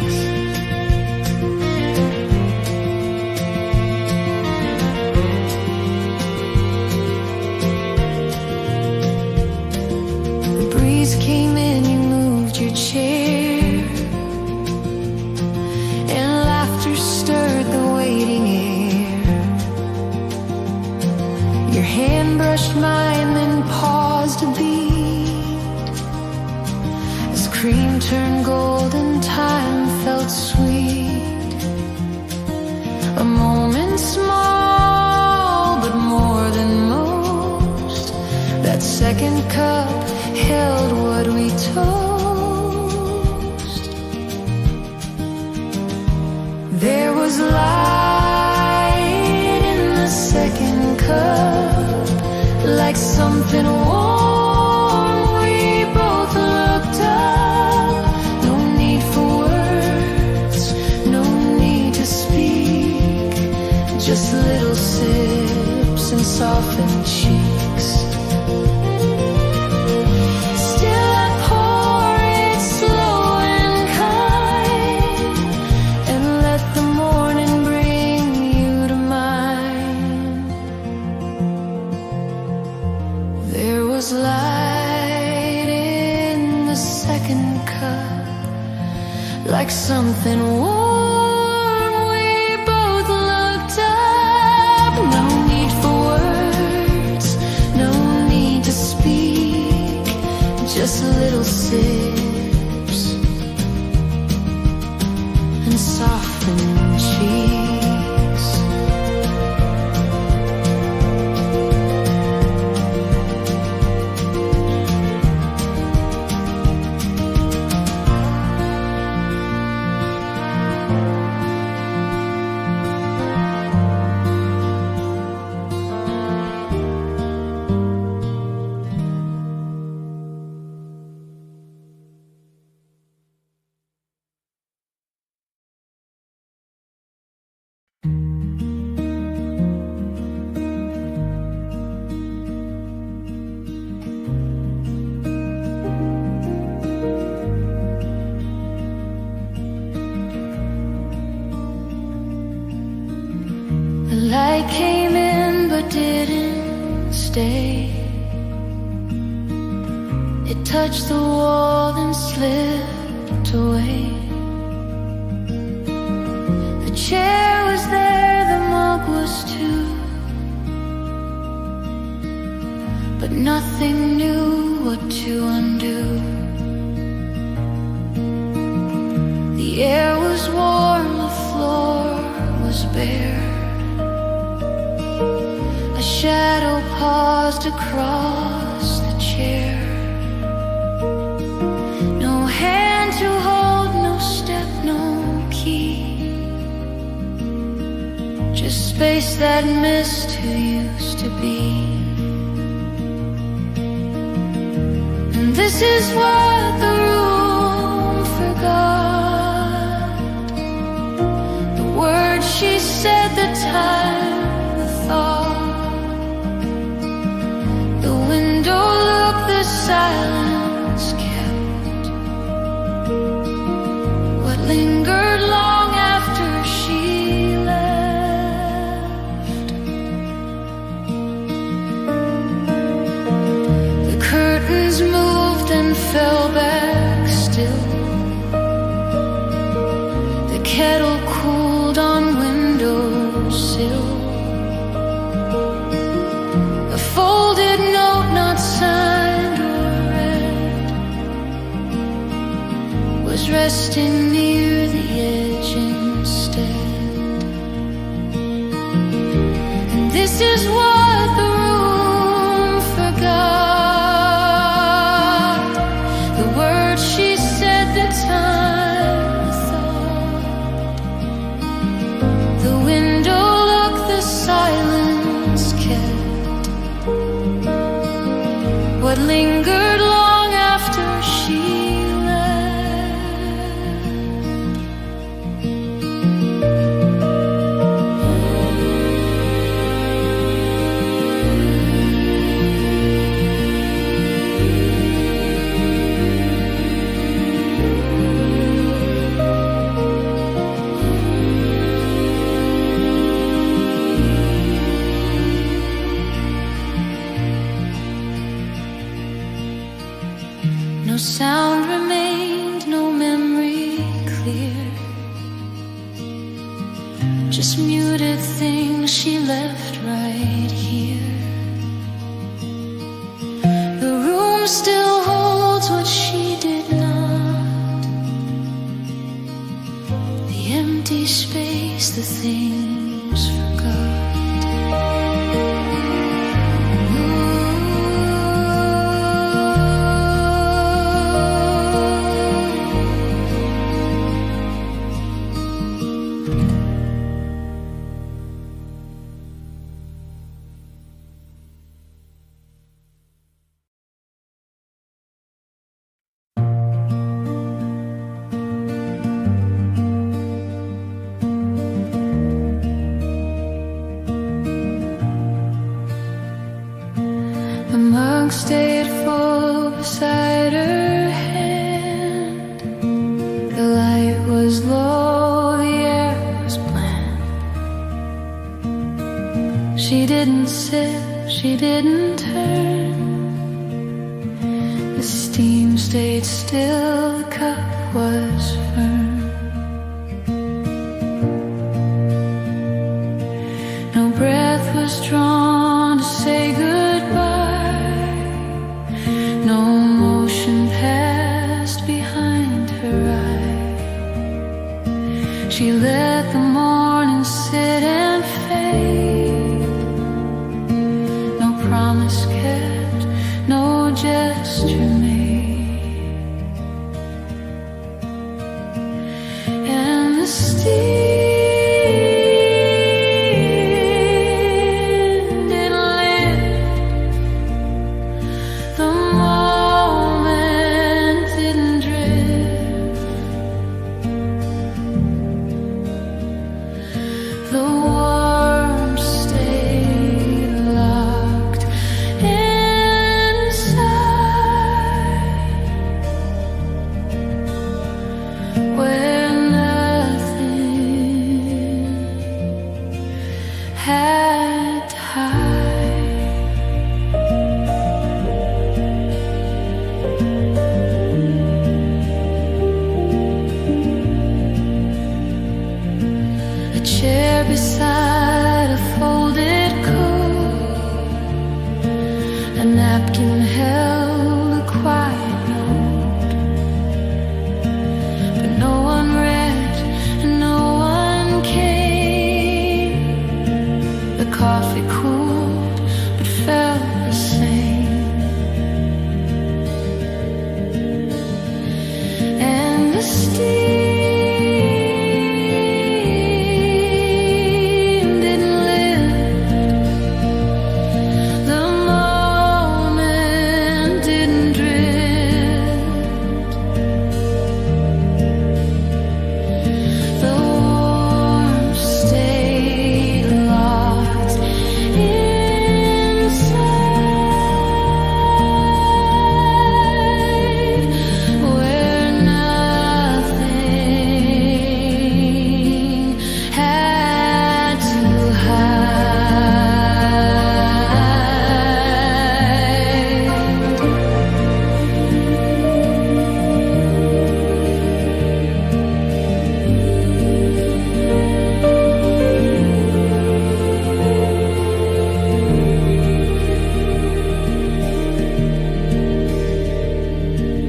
rushed mine, then paused a beat. As cream turned golden, time felt sweet. A moment small, but more than most. That second cup held what we toast. There was light in the second cup, like something warm. We both looked up. No need for words, no need to speak. Just little sips and softened cheeks. Still I pour it slow and kind, and let the morning bring you to mine. There was light in the second cup, like something warm. We both looked up. No need for words, no need to speak. Just little sips and softened cheeks. The light came in but didn't stay. It touched the wall and slipped away. The chair was there, the mug was too, but nothing knew what to undo. The air was warm, the floor was bare. A shadow paused across the chair. No hand to hold, no step, no key. Just space that missed who used to be. And this is what the room forgot. The words she said, the time, the thought. The window look, the silence kept. What lingered long after she left. The curtains moved and fell back still. The kettle cooled on windowsill. A folded note not signed or read was resting near the edge instead. And this is what the room forgot. The words she said, the time, the thought. The window look, the silence kept. What lingered long after she left. No sound remained, no memory clear. Just muted things she left right here. face the things forgot. The mug stayed full beside her hand. The light was low, the air was bland. She didn't sip, she didn't turn. The steam stayed still, the cup was firm. No breath was drawn to say goodbye. No motion passed behind her eye. She let the morning sit and fade. No promise kept, no gesture made. And the steam had to hide. A chair beside a folded coat, a napkin held a quiet note, but no one read and no one came. The coffee cooled but felt the same. And the steam didn't lift, the moment didn't drift, the warmth stayed locked inside, where nothing had to hide.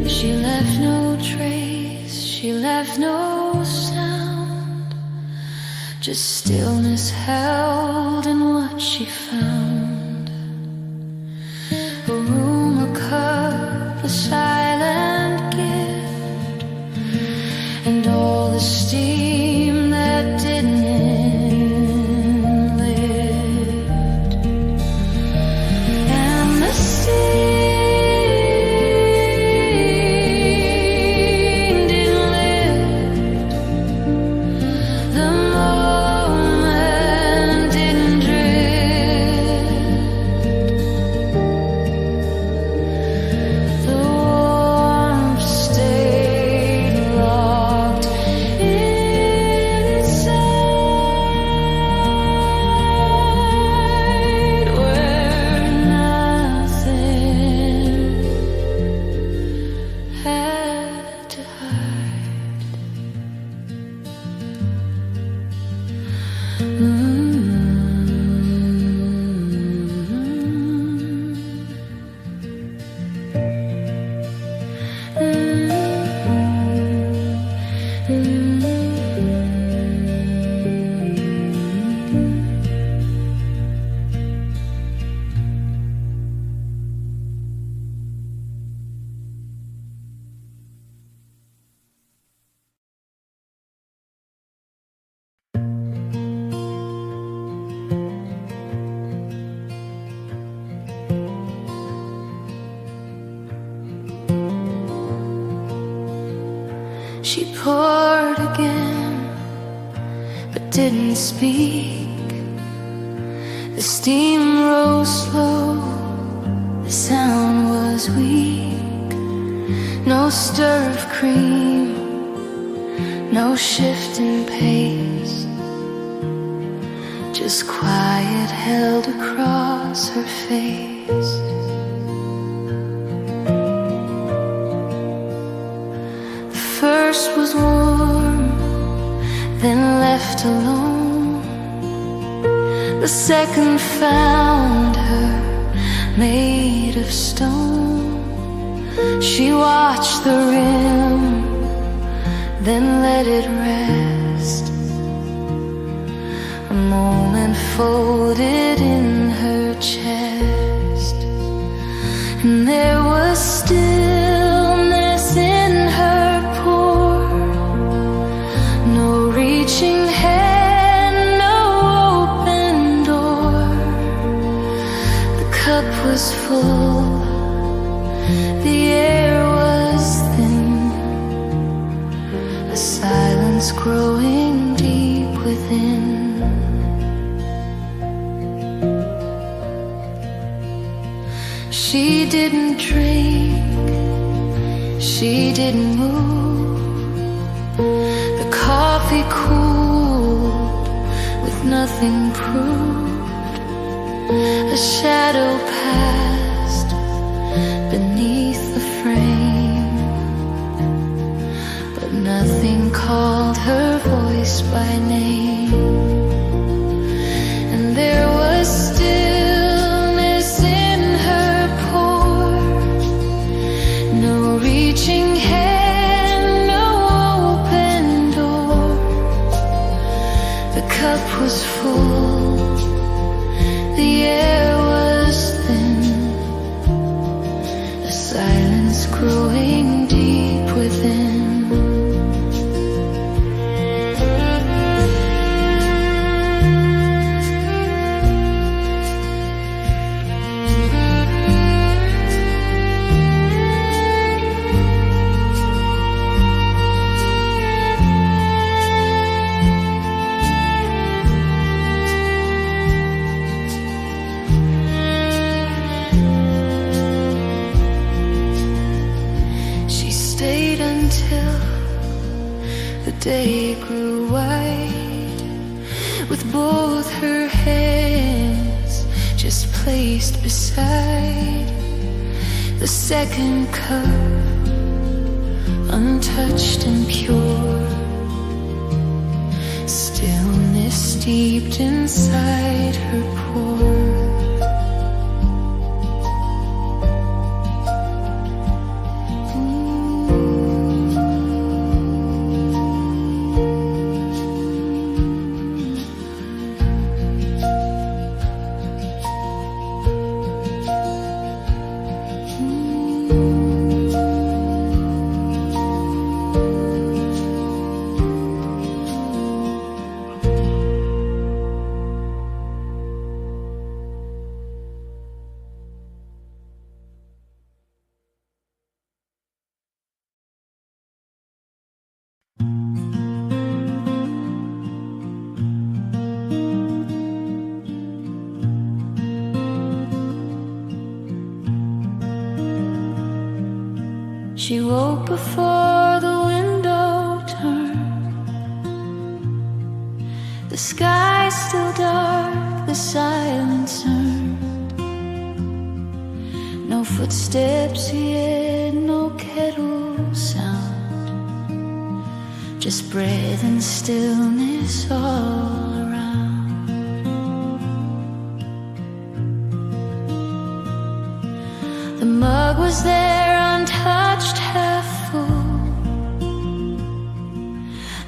She left no trace, she left no sound, just stillness held in what she found. A room, a cup, a silent gift, and all the steam that didn't enlist. And the steam didn't lift, the moment didn't drift, poured again, but didn't speak. The steam rose slow, the sound was weak. No stir of cream, no shift in pace, just quiet held across her face. First was warm, then left alone. The second found her made of stone. She watched the rim, then let it rest. A moment folded in her chest, and there was stillness in her pore. No reaching hand, no open door. The cup was full, the air was thin, a silence growing deep within. She didn't drink, she didn't move. The coffee cooled with nothing proved. A shadow passed beneath the frame, but nothing called her voice by name. And there was stillness in her pore. No reaching hand, no open door. The cup was full, the air was thin, a silence growing deep within. Day grew wide, with both her hands just placed beside the second cup, untouched and pure. Stillness steeped inside her pore. She woke before the window turned. The sky still dark, the silence earned. No footsteps yet, no kettle sound, just breath and stillness all around. The mug was there untouched, half full.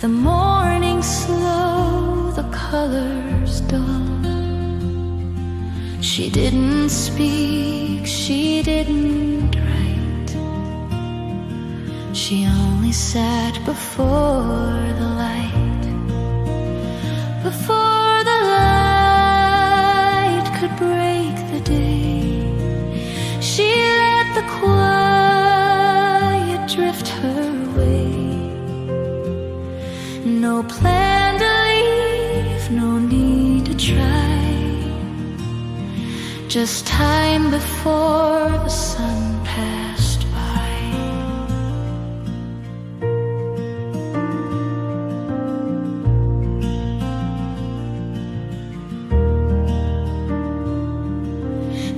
The morning slow, the colors dull. She didn't speak, she didn't write. She only sat before the light. Before the light could break the day, she let the quiet drift her way. just time before the sun passed by.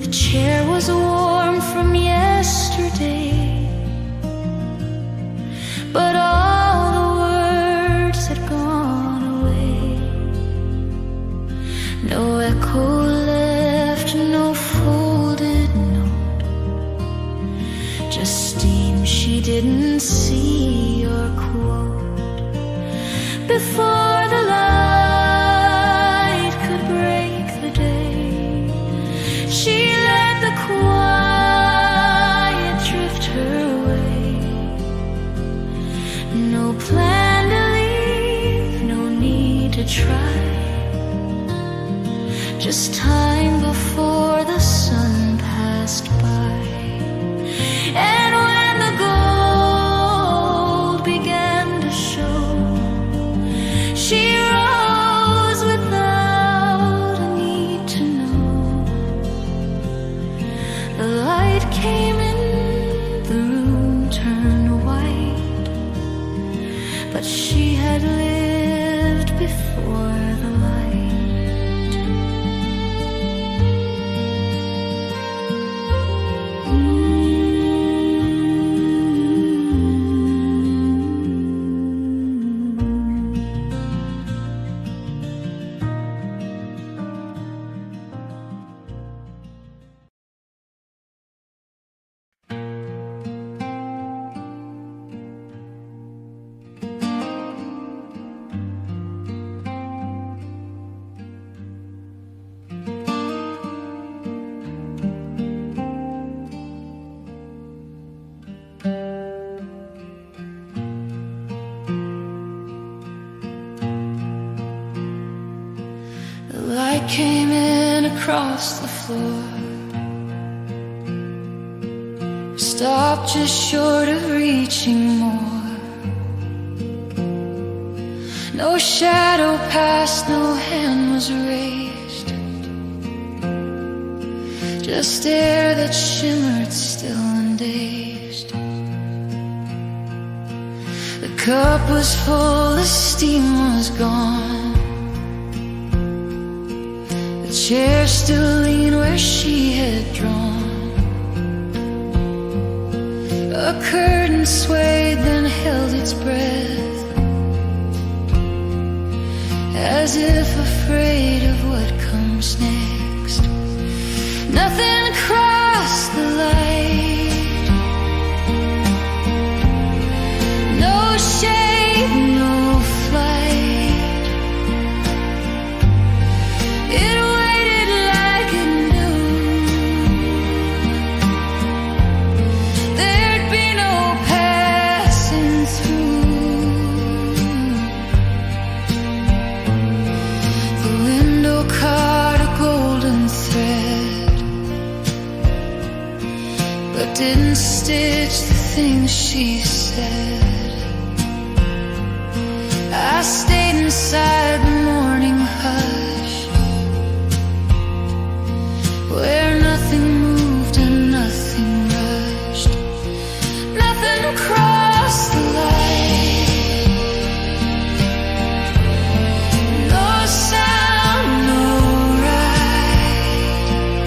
The chair was warm from yesterday, but all the words had gone away. No echo left, no folded note, just steam she didn't see or quote. Before the light could break the day, she let the quiet drift her way. No plan to leave, no need to try, just time before the sun passed by. And when the gold began to show, she rose without a need to know. The light came in, the room turned white, but she had lived before the light. The light came in across the floor, stopped just short of reaching more. No shadow passed, no hand was raised, just air that shimmered still and dazed. The cup was full, the steam was gone, the chair still leaned where she had drawn. A curtain swayed, then held its breath, as if afraid of what comes next. Nothing crossed the light, no shape, no flight. It waited like it knew there'd be no passing through. The window caught a golden thread, but didn't stitch the things she said. I stayed inside the morning hush, where nothing moved and nothing rushed. Nothing crossed the light, no sound, no ride.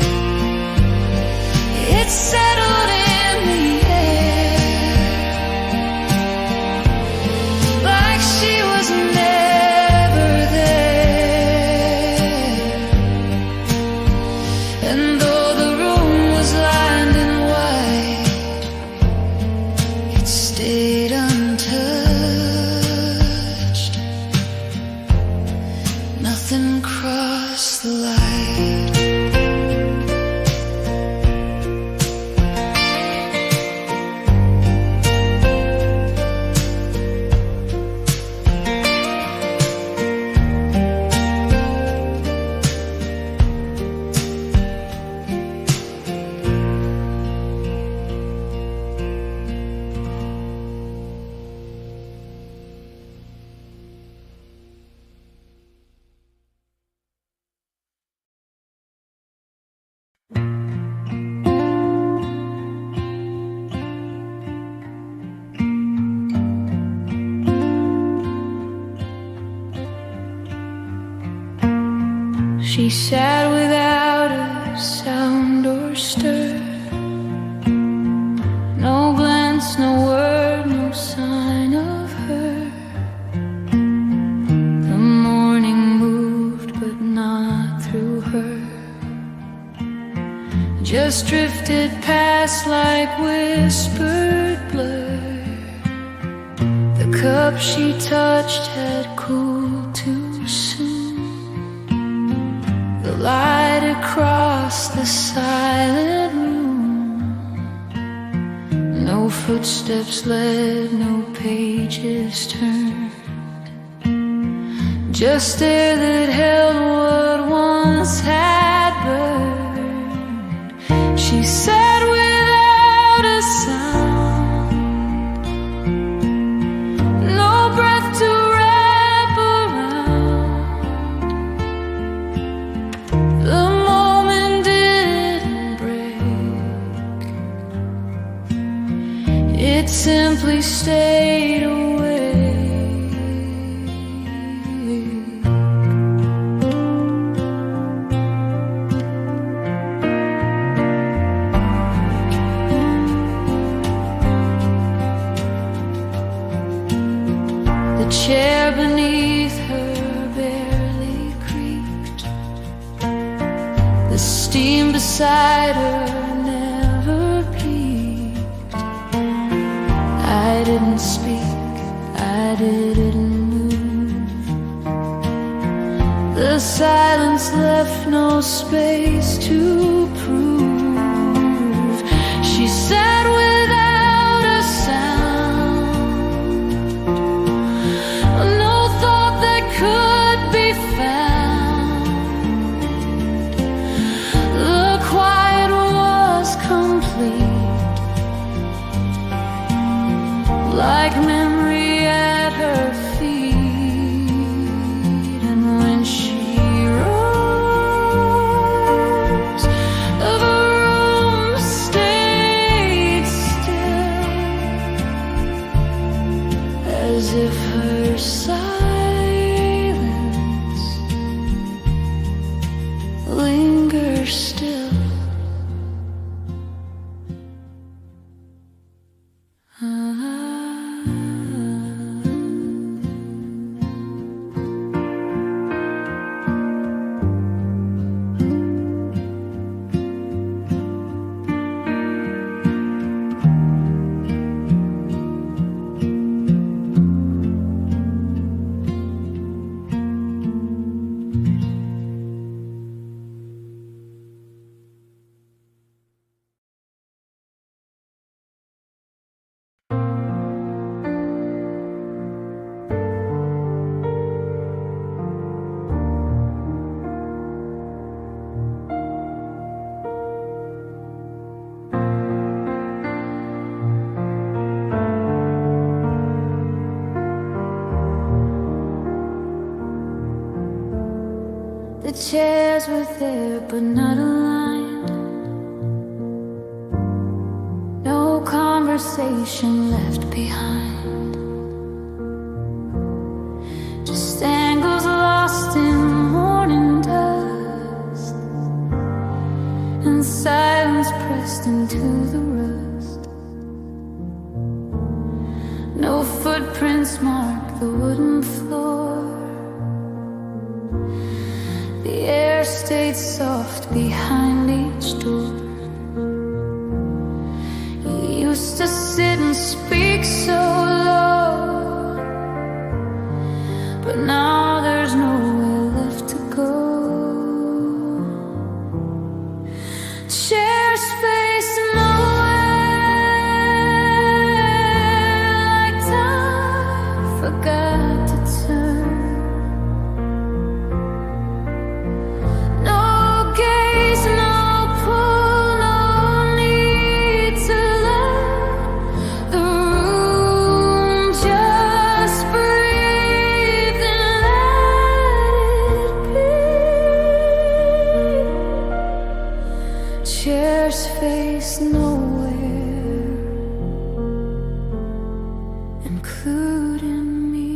It settled in the air, like she was never there. And though the room was lined in white, it stayed untouched. Nothing crossed the light. She sat without a sound or stir. No glance, no word, no sign of her. The morning moved, but not through her. Just drifted past like whispered blur. The cup she touched had cooled too soon. The light across the silent room. No footsteps led, no pages turned. Just air that held what once had burned. She sat without a sound, no breath to wrap around. The moment didn't break, it simply stayed away. The chair beneath her barely creaked. The steam beside her never peaked. I didn't speak, I didn't move. The silence left no space to prove. She sat without a sound, no thought that could be found. The quiet was complete, like memory at her feet. And when she rose, the room stayed still, as if her silence lingers still. The chairs were there but not aligned. No conversation left behind. Just angles lost in morning dust, and silence pressed into the rust. No footprints mark the wooden floor. The air stayed soft behind each door. You used to sit and speak so low, but now there's nowhere left to go. Chairs face nowhere, like time forgot to turn. Chairs face nowhere, including me.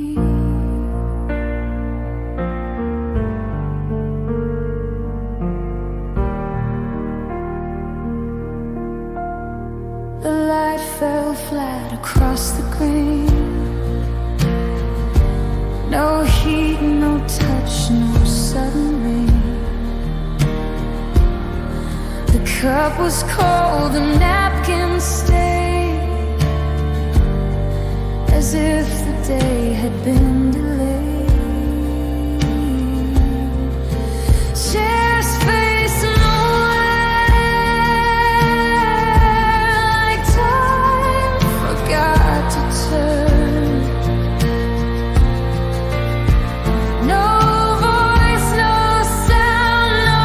across the green. No heat, no touch, no sudden rain. The cup was cold, the napkin stayed, as if the day had been delayed. Chairs facing like time forgot to turn. No voice, no sound, no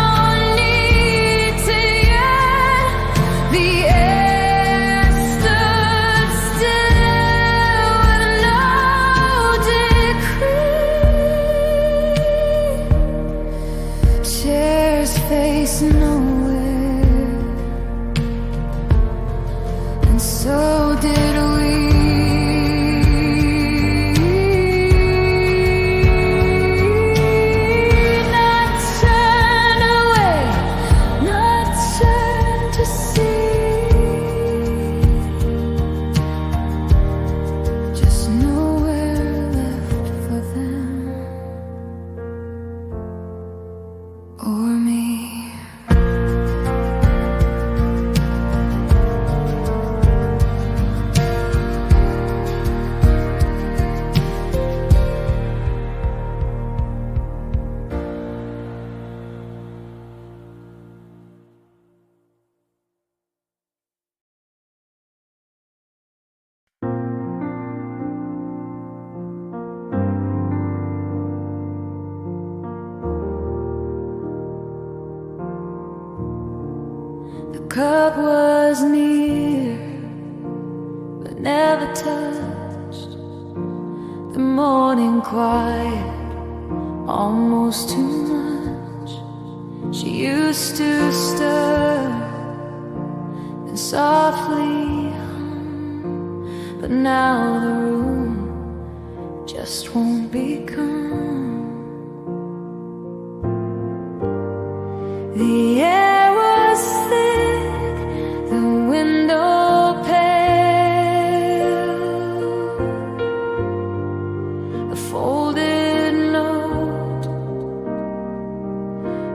need to yearn. The air stood still with no decree. Chairs face nowhere, and so did we. Not turn away, not turn to see, just nowhere left for them or me. The cup was near, but never touched. The morning quiet, almost too much. She used to stir and softly hum, but now the room just won't be calm. The air was thick, the window pale. A folded note,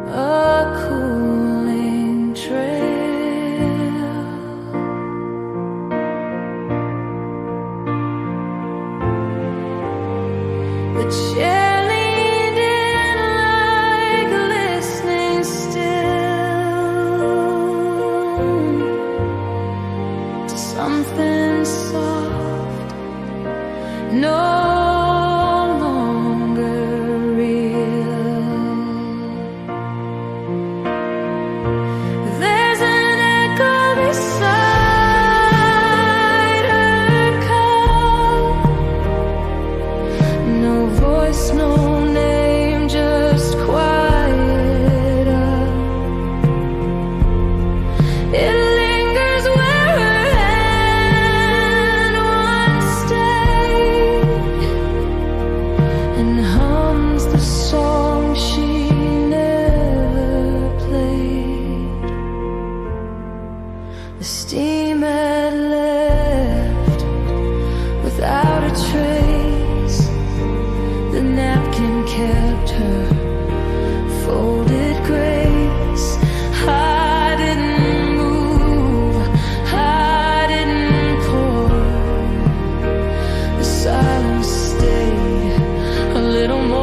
a cooling trail. The chair leaned in like listening still to something soft, no longer real. There's an echo beside her cup. No voice, no name, just quiet up. It lingers where her hand once stayed, and hums the song she never played. The steam had left without a trace. The napkin kept her folded grace. I didn't move, I didn't pour. The silence stayed a little more.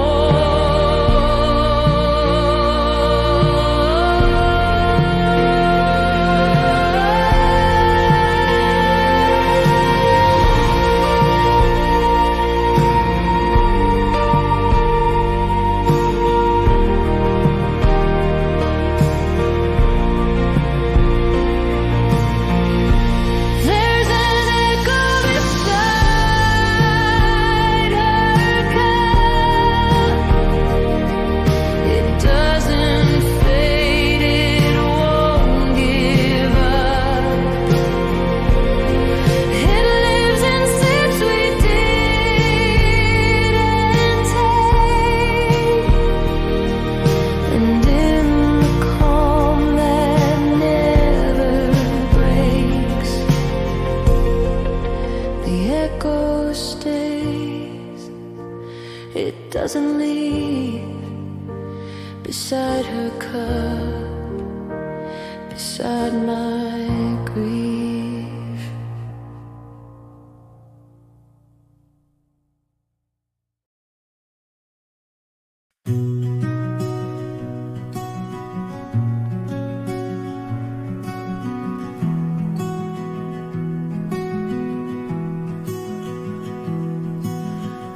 beside my grief.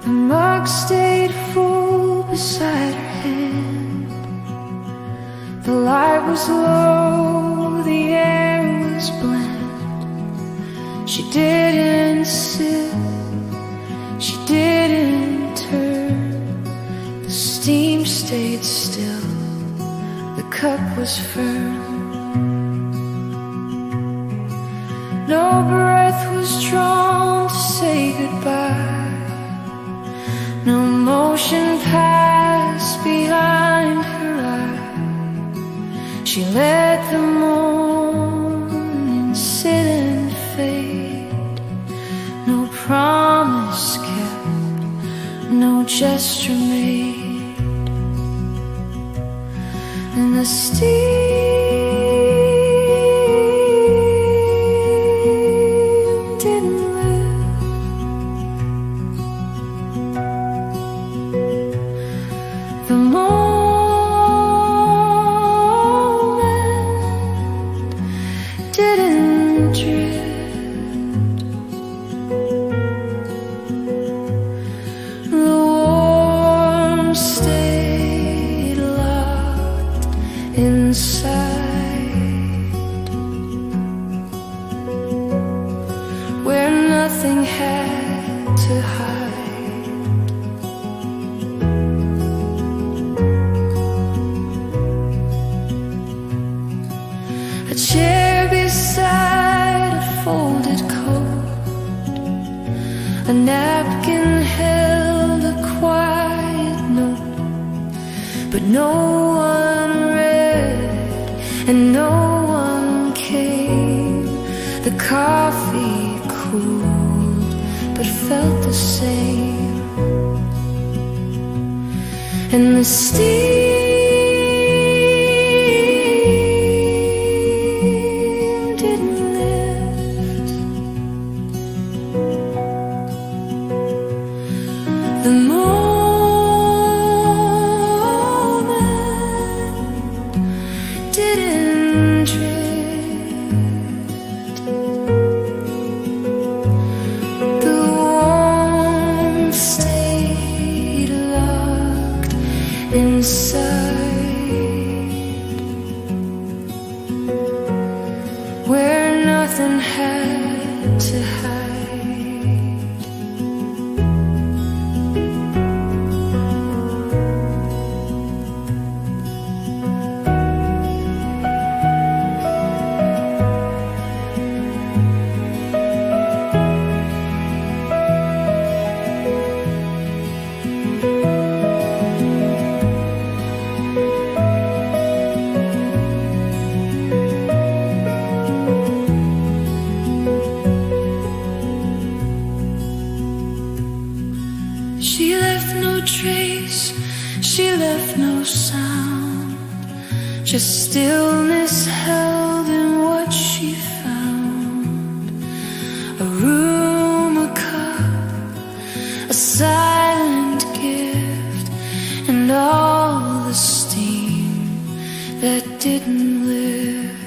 The mug stayed full beside her hand. The light was low, the air was bland. She didn't sip, she didn't turn. The steam stayed still, the cup was firm. No breath was drawn to say goodbye. No motion passed behind her eye. She let the morning sit and fade. No promise kept, no gesture made. And the steam didn't lift. The moment didn't drift. The warmth stayed locked inside, where nothing had to hide. A chair beside a folded coat, a napkin held a quiet note, but no one read and no one came. The coffee cooled but felt the same, and the steam the moment didn't drift. The warmth stayed locked inside, where nothing had to hide. She left no trace, she left no sound, just stillness held in what she found. A room, a cup, a silent gift, and all the steam that didn't lift.